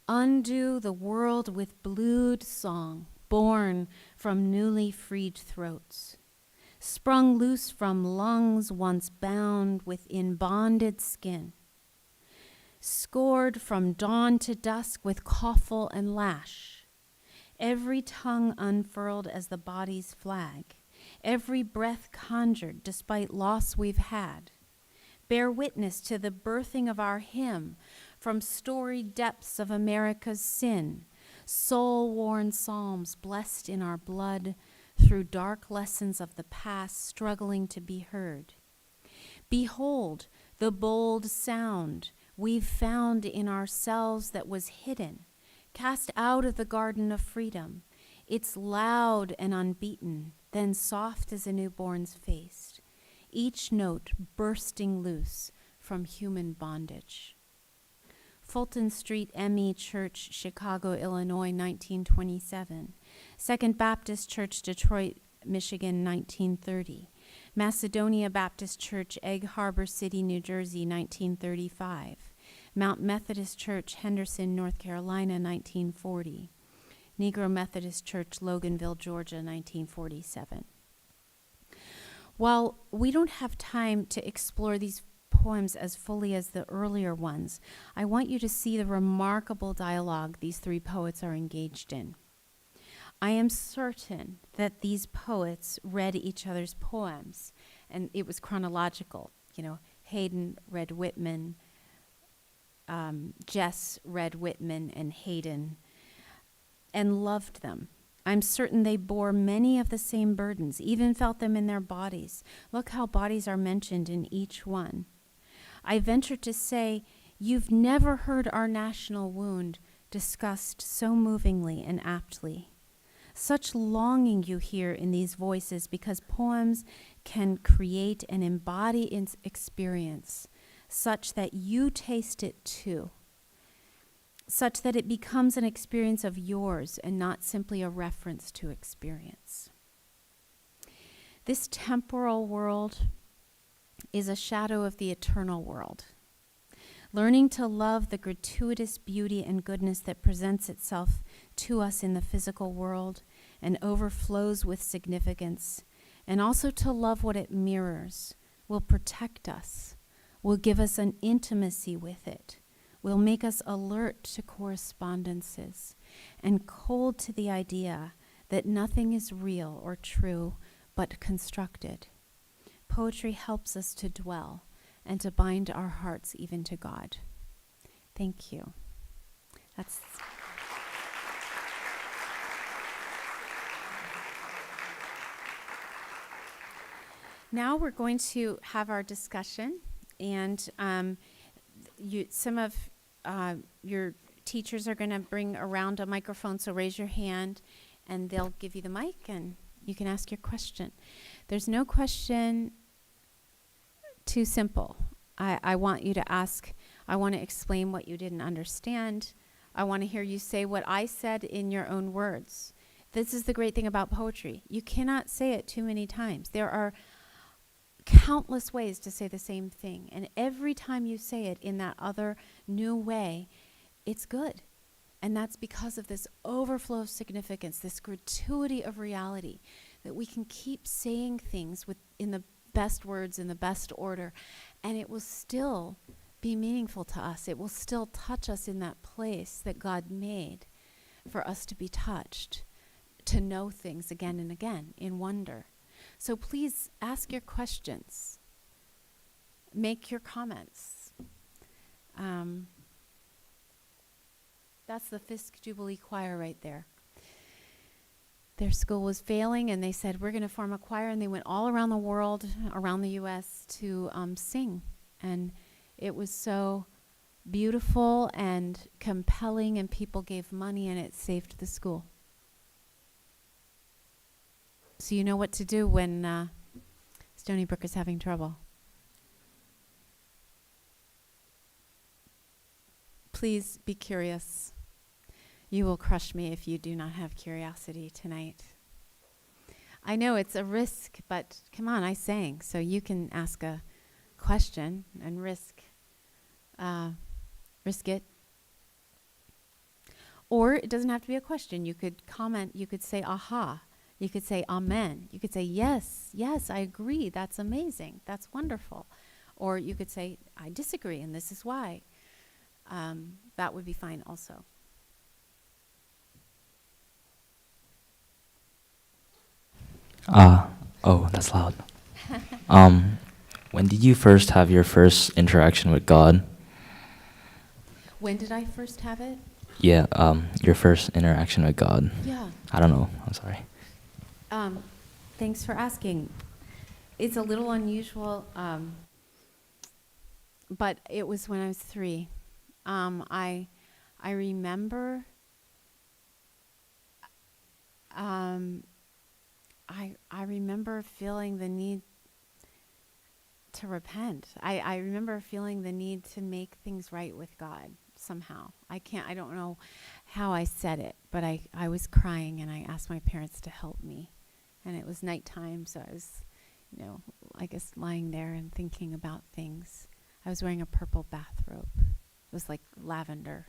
undo the world with blued song, born from newly freed throats, sprung loose from lungs once bound within bonded skin, scored from dawn to dusk with coffle and lash, every tongue unfurled as the body's flag, every breath conjured despite loss we've had, bear witness to the birthing of our hymn from storied depths of America's sin, soul-worn psalms blessed in our blood, through dark lessons of the past struggling to be heard. Behold the bold sound we've found in ourselves that was hidden, cast out of the garden of freedom. It's loud and unbeaten, then soft as a newborn's face, each note bursting loose from human bondage. Fulton Street, M.E. Church, Chicago, Illinois, 1927. Second Baptist Church, Detroit, Michigan, 1930. Macedonia Baptist Church, Egg Harbor City, New Jersey, 1935. Mount Methodist Church, Henderson, North Carolina, 1940. Negro Methodist Church, Loganville, Georgia, 1947. While we don't have time to explore these poems as fully as the earlier ones, I want you to see the remarkable dialogue these three poets are engaged in. I am certain that these poets read each other's poems, and it was chronological. Hayden read Whitman, Jess read Whitman and Hayden, and loved them. I'm certain they bore many of the same burdens, even felt them in their bodies. Look how bodies are mentioned in each one. I venture to say, you've never heard our national wound discussed so movingly and aptly. Such longing you hear in these voices because poems can create and embody experience such that you taste it too, such that it becomes an experience of yours and not simply a reference to experience. This temporal world is a shadow of the eternal world. Learning to love the gratuitous beauty and goodness that presents itself to us in the physical world and overflows with significance, and also to love what it mirrors, will protect us, will give us an intimacy with it, will make us alert to correspondences and cold to the idea that nothing is real or true but constructed. Poetry helps us to dwell and to bind our hearts even to God. Thank you. Now we're going to have our discussion, and some of your teachers are going to bring around a microphone, so raise your hand, and they'll give you the mic, and you can ask your question. There's no question too simple. I want you to ask. I want to explain what you didn't understand. I want to hear you say what I said in your own words. This is the great thing about poetry. You cannot say it too many times. There are countless ways to say the same thing, and every time you say it in that other new way, it's good. And that's because of this overflow of significance, this gratuity of reality, that we can keep saying things in the best words, in the best order, and it will still be meaningful to us. It will still touch us in that place that God made for us to be touched, to know things again and again in wonder. So please ask your questions. Make your comments. That's the Fisk Jubilee Choir right there. Their school was failing, and they said, we're going to form a choir, and they went all around the world, around the U.S., to sing. And it was so beautiful and compelling, and people gave money, and it saved the school. So you know what to do when Stony Brook is having trouble. Please be curious. You will crush me if you do not have curiosity tonight. I know it's a risk, but come on, I sang, so you can ask a question and risk it. Or it doesn't have to be a question. You could comment, you could say, aha. You could say, amen. You could say, yes, I agree. That's amazing. That's wonderful. Or you could say, I disagree, and this is why. That would be fine also. That's loud. When did you first have your first interaction with God? When did I first have it? Yeah, your first interaction with God. Yeah. I don't know. I'm sorry. Thanks for asking. It's a little unusual, but it was when I was 3. I remember. I remember feeling the need to repent. I remember feeling the need to make things right with God. somehow. I don't know how I said it, but I was crying and I asked my parents to help me. And it was nighttime, so I was, I guess lying there and thinking about things. I was wearing a purple bathrobe. It was like lavender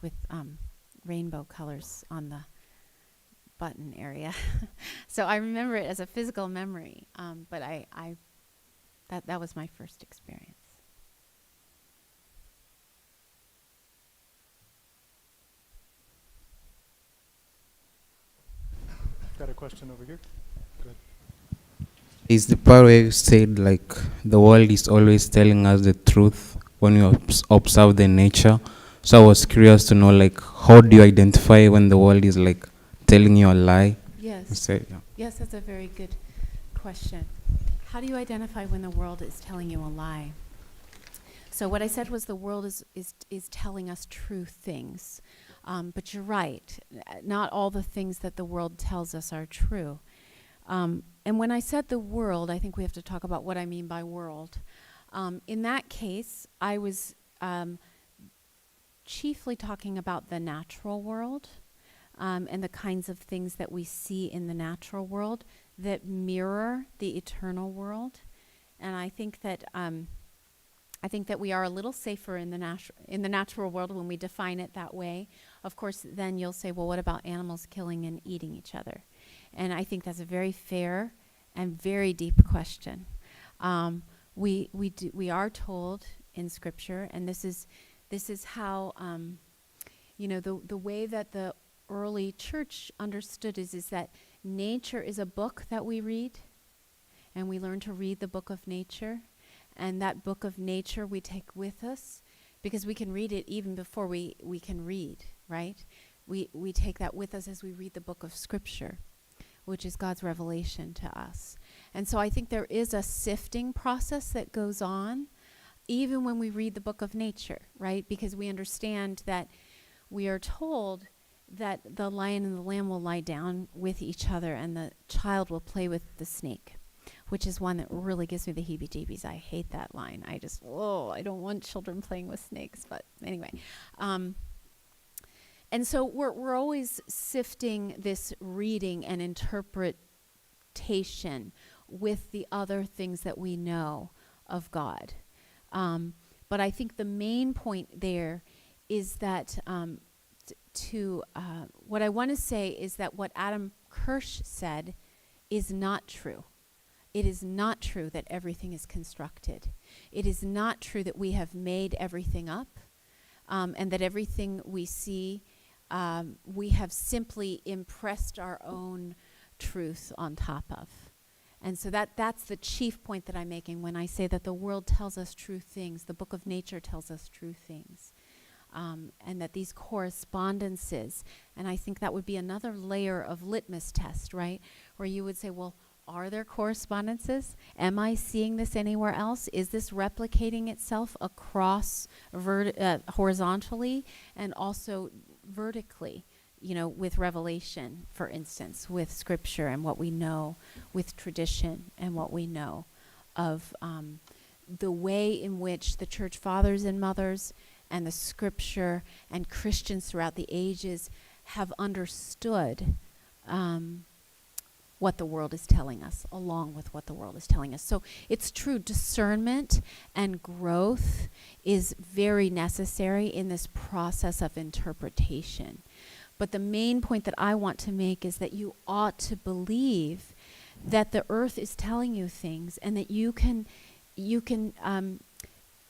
with rainbow colors on the button area. So I remember it as a physical memory, but that was my first experience. Got a question over here. Go ahead. Is the part where you said like the world is always telling us the truth when you observe the nature? So I was curious to know like how do you identify when the world is like telling you a lie? Yes. Yeah. Yes, that's a very good question. How do you identify when the world is telling you a lie? So what I said was the world is telling us true things. But you're right. Not all the things that the world tells us are true. And when I said the world, I think we have to talk about what I mean by world. In that case, I was chiefly talking about the natural world and the kinds of things that we see in the natural world that mirror the eternal world. And I think that we are a little safer in the natural world when we define it that way. Of course, then you'll say, well, what about animals killing and eating each other? And I think that's a very fair and very deep question. We are told in Scripture, and this is how the way that the early church understood is that nature is a book that we read, and we learn to read the book of nature. And that book of nature we take with us because we can read it even before we can read, right? We take that with us as we read the book of Scripture, which is God's revelation to us. And so I think there is a sifting process that goes on even when we read the book of nature, right? Because we understand that we are told that the lion and the lamb will lie down with each other and the child will play with the snake, which is one that really gives me the heebie-jeebies. I hate that line. I don't want children playing with snakes. But anyway. And so we're always sifting this reading and interpretation with the other things that we know of God. But I think the main point there is that what I want to say is that what Adam Kirsch said is not true. It is not true that everything is constructed. It is not true that we have made everything up, and that everything we see, we have simply impressed our own truth on top of. And so that's the chief point that I'm making when I say that the world tells us true things, the book of nature tells us true things, and that these correspondences, and I think that would be another layer of litmus test, right? Where you would say, well, are there correspondences? Am I seeing this anywhere else? Is this replicating itself across horizontally and also vertically, with revelation, for instance, with Scripture and what we know, with tradition and what we know of the way in which the church fathers and mothers and the Scripture and Christians throughout the ages have understood what the world is telling us, along with what the world is telling us. So it's true, discernment and growth is very necessary in this process of interpretation. But the main point that I want to make is that you ought to believe that the earth is telling you things and that you can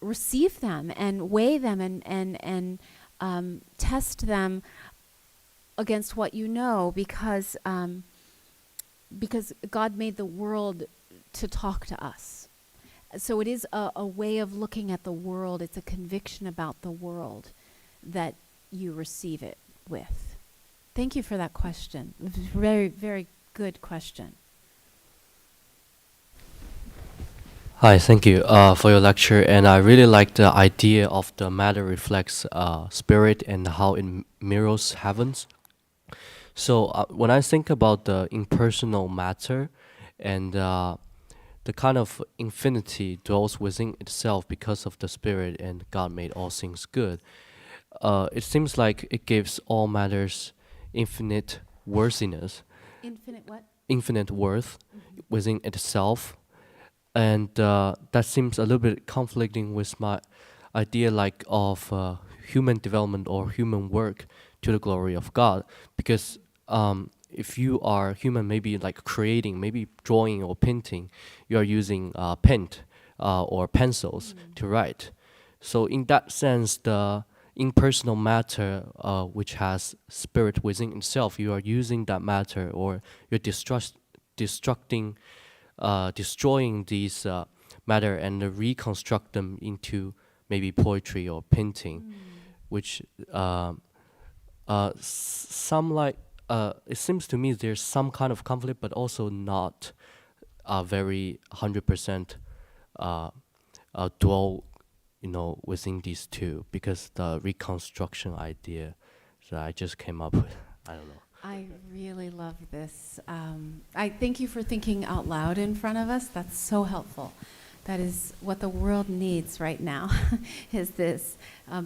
receive them and weigh them and test them against what you know, because God made the world to talk to us. So it is a way of looking at the world. It's a conviction about the world that you receive it with. Thank you for that question. Very, very good question. Hi, thank you for your lecture, and I really like the idea of the matter reflects spirit and how it mirrors heavens. So when I think about the impersonal matter and the kind of infinity dwells within itself because of the spirit and God made all things good, it seems like it gives all matters infinite worthiness, Infinite what? infinite worth within itself, and that seems a little bit conflicting with my idea like of human development or human work to the glory of God, because if you are human, maybe like creating, maybe drawing or painting, you are using pen or pencils to write. So in that sense, the impersonal matter, which has spirit within itself, you are using that matter, or you're destroying these matter and reconstruct them into maybe poetry or painting, which some like it seems to me there's some kind of conflict, but also not very 100% dwell, within these two, because the reconstruction idea that I just came up with, I don't know. I really love this. I thank you for thinking out loud in front of us. That's so helpful. That is what the world needs right now, is this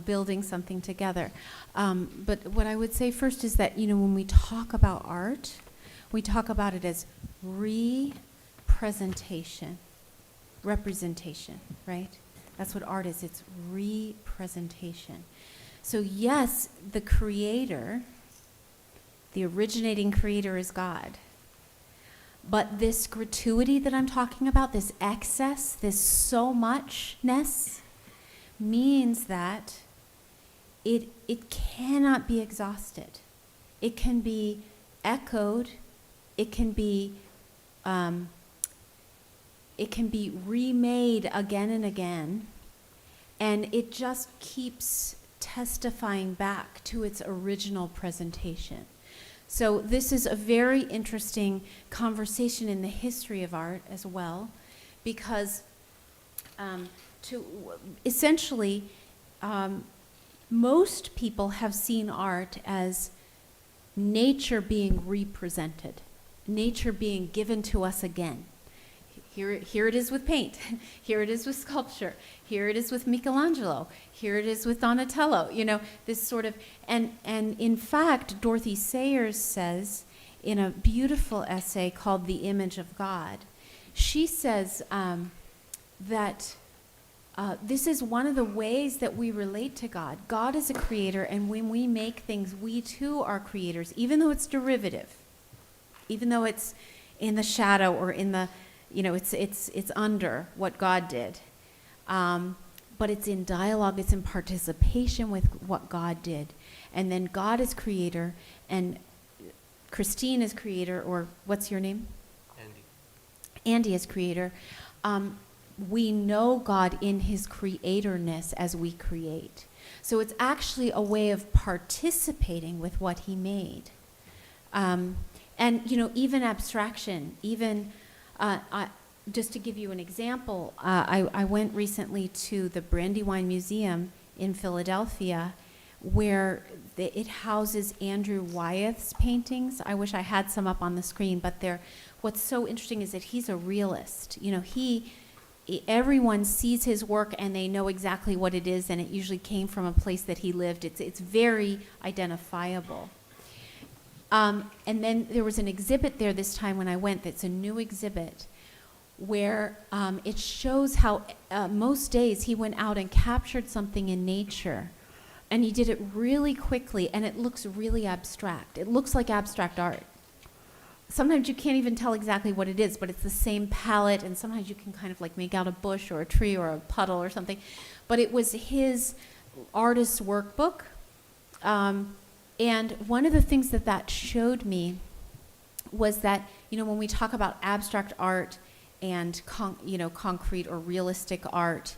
building something together. But what I would say first is that, when we talk about art, we talk about it as representation, right? That's what art is. It's representation. So yes, the creator, the originating creator is God. But this gratuity that I'm talking about, this excess, this so muchness, means that it cannot be exhausted. It can be echoed. It can be remade again and again, and it just keeps testifying back to its original presentation. So this is a very interesting conversation in the history of art as well, because essentially, most people have seen art as nature being represented, nature being given to us again. Here it is with paint. Here it is with sculpture. Here it is with Michelangelo. Here it is with Donatello. This sort of, and in fact, Dorothy Sayers says in a beautiful essay called The Image of God, she says that this is one of the ways that we relate to God. God is a creator, and when we make things, we too are creators, even though it's derivative, even though it's in the shadow or in the, it's under what God did. But it's in dialogue, it's in participation with what God did. And then God is creator, and Christine is creator, or what's your name? Andy is creator. We know God in his creatorness as we create. So it's actually a way of participating with what he made. And, even abstraction, even... just to give you an example, I went recently to the Brandywine Museum in Philadelphia, where it houses Andrew Wyeth's paintings. I wish I had some up on the screen, but what's so interesting is that he's a realist. Everyone sees his work and they know exactly what it is, and it usually came from a place that he lived. It's very identifiable. And then there was an exhibit there this time when I went that's a new exhibit where it shows how most days he went out and captured something in nature, and he did it really quickly, and it looks really abstract. It looks like abstract art. Sometimes you can't even tell exactly what it is, but it's the same palette, and sometimes you can kind of like make out a bush or a tree or a puddle or something. But it was his artist's workbook. And one of the things that showed me was that, when we talk about abstract art and concrete or realistic art,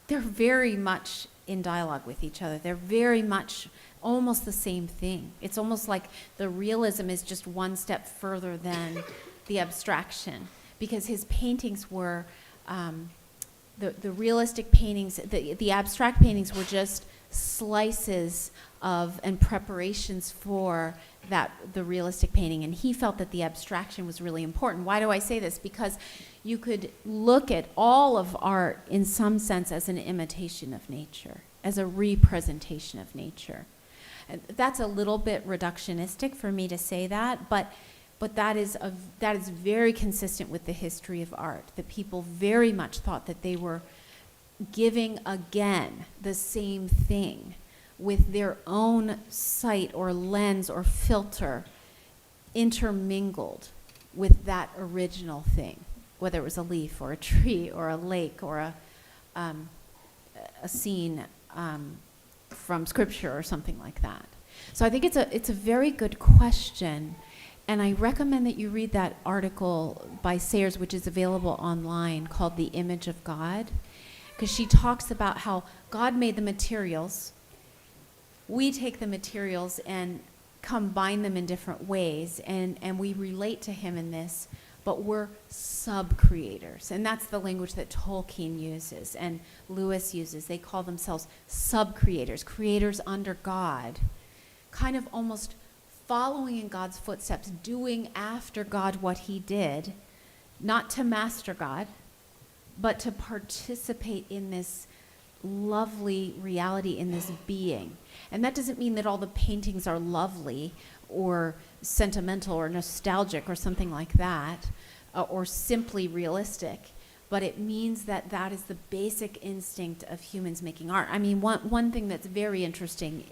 they're very much in dialogue with each other. They're very much almost the same thing. It's almost like the realism is just one step further than the abstraction, because his paintings were, the realistic paintings, the abstract paintings were just slices of and preparations for the realistic painting, and he felt that the abstraction was really important. Why do I say this? Because you could look at all of art in some sense as an imitation of nature, as a representation of nature. And that's a little bit reductionistic for me to say that, but that is very consistent with the history of art. That people very much thought that they were giving again the same thing with their own sight or lens or filter intermingled with that original thing, whether it was a leaf or a tree or a lake or a scene from scripture or something like that. So I think it's a very good question, and I recommend that you read that article by Sayers, which is available online, called The Image of God, because she talks about how God made the materials. We take the materials and combine them in different ways, and we relate to him in this, but we're sub-creators. And that's the language that Tolkien uses and Lewis uses. They call themselves sub-creators, creators under God, kind of almost following in God's footsteps, doing after God what he did, not to master God, but to participate in this lovely reality, in this being. And that doesn't mean that all the paintings are lovely or sentimental or nostalgic or something like that, or simply realistic, but it means that that is the basic instinct of humans making art. I mean, one thing that's very interesting,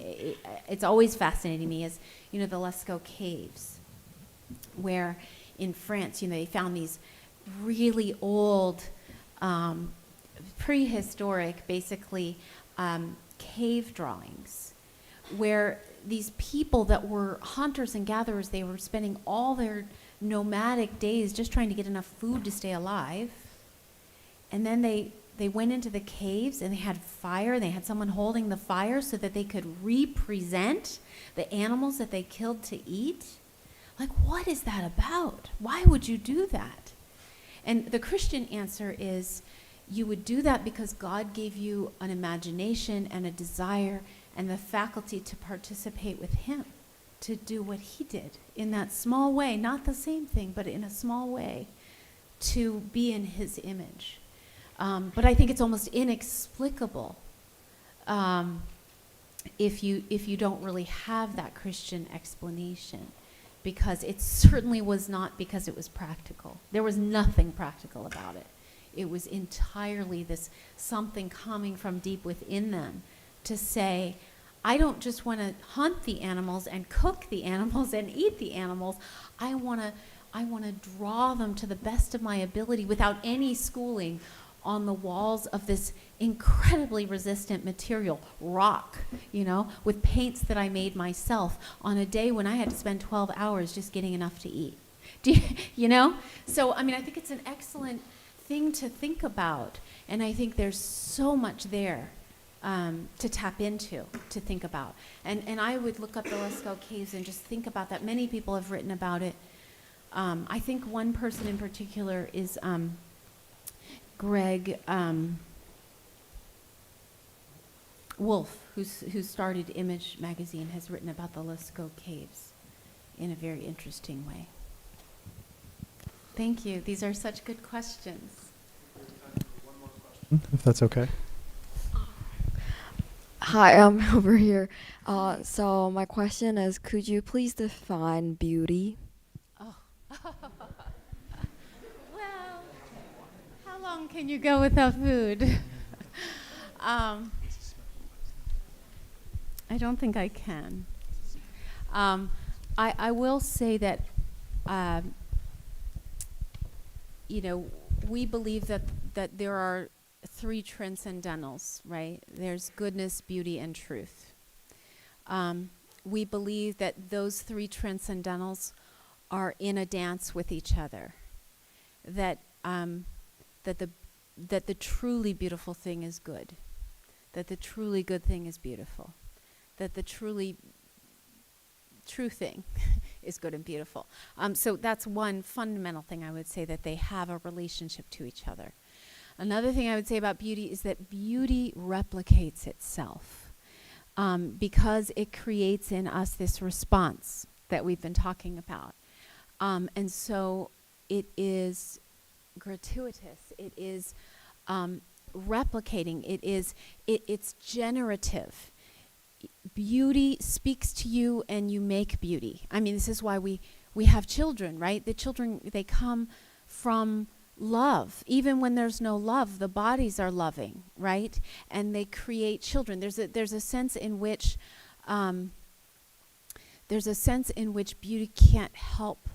it's always fascinating me, is, the Lascaux caves, where in France, they found these really old, prehistoric, basically, cave drawings, where these people that were hunters and gatherers, they were spending all their nomadic days just trying to get enough food to stay alive. And then they went into the caves and they had fire. They had someone holding the fire so that they could represent the animals that they killed to eat. Like, what is that about? Why would you do that? And the Christian answer is, you would do that because God gave you an imagination and a desire and the faculty to participate with him, to do what he did in that small way, not the same thing, but in a small way, to be in his image. But I think it's almost inexplicable if you don't really have that Christian explanation, because it certainly was not because it was practical. There was nothing practical about it. It was entirely this something coming from deep within them to say, I don't just want to hunt the animals and cook the animals and eat the animals. I want to draw them to the best of my ability without any schooling on the walls of this incredibly resistant material, rock, with paints that I made myself on a day when I had to spend 12 hours just getting enough to eat. So, I think it's an excellent thing to think about, and I think there's so much there to tap into, to think about. And I would look up the Lascaux caves and just think about that. Many people have written about it. I think one person in particular is Greg Wolf, who started Image magazine, has written about the Lascaux caves in a very interesting way. Thank you. These are such good questions. If that's okay. Hi, I'm over here. So my question is, could you please define beauty? Oh. Well, how long can you go without food? I don't think I can. I will say that, we believe that there are three transcendentals, right? There's goodness, beauty, and truth. We believe that those three transcendentals are in a dance with each other. That the truly beautiful thing is good. That the truly good thing is beautiful. That the truly true thing is good and beautiful. So that's one fundamental thing I would say, that they have a relationship to each other. Another thing I would say about beauty is that beauty replicates itself, because it creates in us this response that we've been talking about. And so it is gratuitous. It is replicating. It's generative. Beauty speaks to you and you make beauty. I mean, this is why we have children, right? The children, they come from love. Even when there's no love, the bodies are loving, right? And they create children. There's a sense in which beauty can't help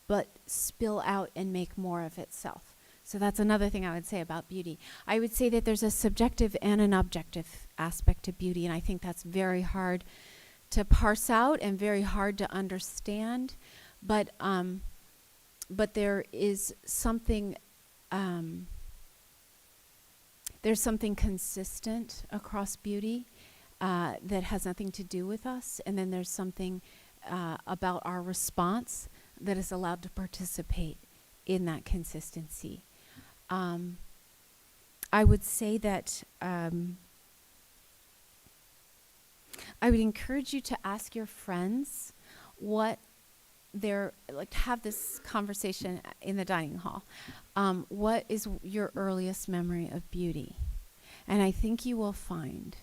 but spill out and make more of itself. So that's another thing I would say about beauty. I would say that there's a subjective and an objective aspect to beauty, and I think that's very hard to parse out and very hard to understand. But there is something there's something consistent across beauty that has nothing to do with us, and then there's something about our response that is allowed to participate in that consistency. I would say that I would encourage you to ask your friends what they're like, to have this conversation in the dining hall. What is your earliest memory of beauty? And I think you will find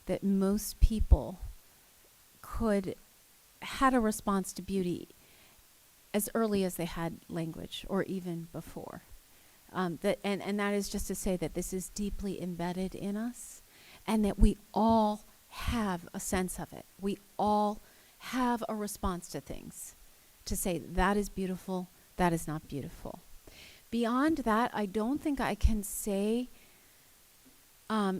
that most people had a response to beauty as early as they had language, or even before. And that is just to say that this is deeply embedded in us, and that we all have a sense of it. We all have a response to things, to say that is beautiful, that is not beautiful. Beyond that, I don't think I can say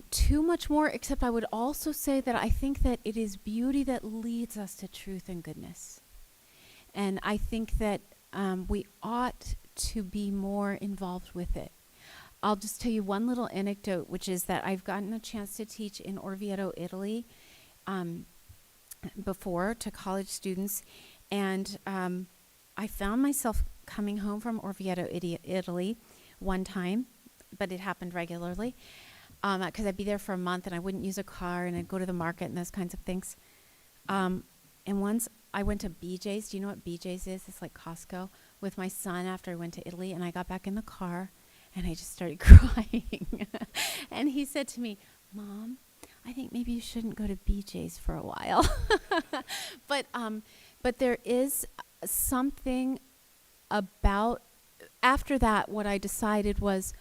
too much more, except I would also say that I think that it is beauty that leads us to truth and goodness. And I think that we ought to be more involved with it. I'll just tell you one little anecdote, which is that I've gotten a chance to teach in Orvieto, Italy, before, to college students. And I found myself coming home from Orvieto, Italy one time, but it happened regularly, because I'd be there for a month and I wouldn't use a car, and I'd go to the market and those kinds of things. And once I went to BJ's. Do you know what BJ's is? It's like Costco, with my son after I went to Italy, and I got back in the car and I just started crying. And he said to me, "Mom, I think maybe you shouldn't go to BJ's for a while." But there is something about, after that, what I decided was,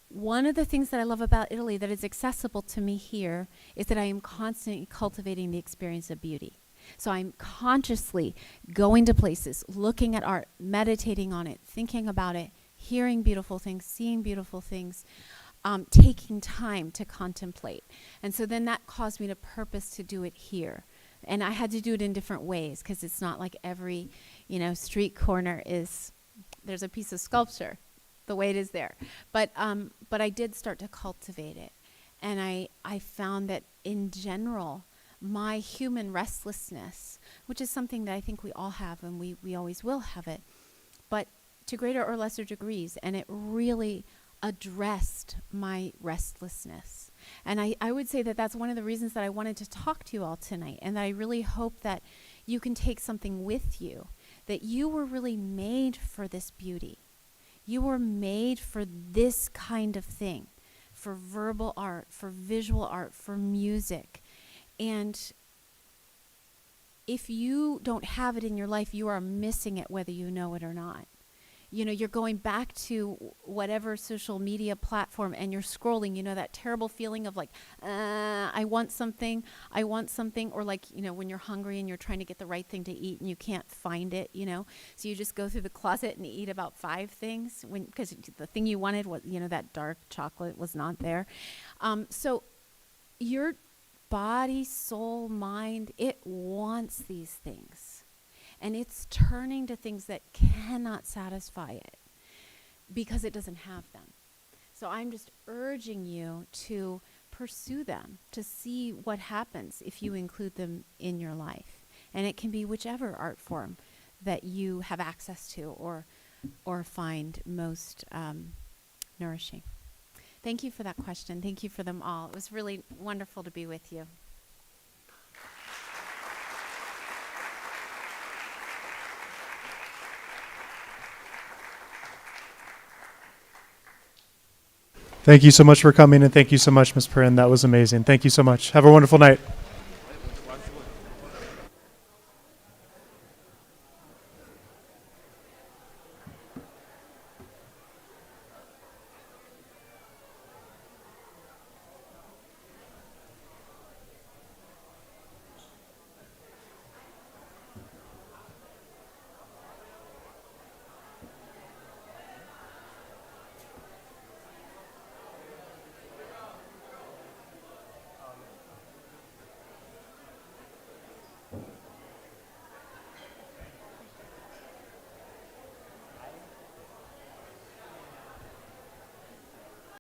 one of the things that I love about Italy that is accessible to me here is that I am constantly cultivating the experience of beauty. So I'm consciously going to places, looking at art, meditating on it, thinking about it, hearing beautiful things, seeing beautiful things, taking time to contemplate. And so then that caused me to purpose to do it here. And I had to do it in different ways, because it's not like every, street corner there's a piece of sculpture the way it is there. But I did start to cultivate it. And I found that in general, my human restlessness, which is something that I think we all have, and we always will have it, but to greater or lesser degrees, and it really addressed my restlessness. And I would say that that's one of the reasons that I wanted to talk to you all tonight, and that I really hope that you can take something with you, that you were really made for this beauty. You were made for this kind of thing, for verbal art, for visual art, for music. And if you don't have it in your life, you are missing it, whether you know it or not. You're going back to whatever social media platform and you're scrolling, that terrible feeling of like, I want something, or like, when you're hungry and you're trying to get the right thing to eat and you can't find it, so you just go through the closet and eat about 5 things because the thing you wanted was, that dark chocolate was not there. So your body, soul, mind, it wants these things. And it's turning to things that cannot satisfy it because it doesn't have them. So I'm just urging you to pursue them, to see what happens if you include them in your life. And it can be whichever art form that you have access to or find most nourishing. Thank you for that question. Thank you for them all. It was really wonderful to be with you. Thank you so much for coming, and thank you so much, Ms. Perrin. That was amazing. Thank you so much. Have a wonderful night.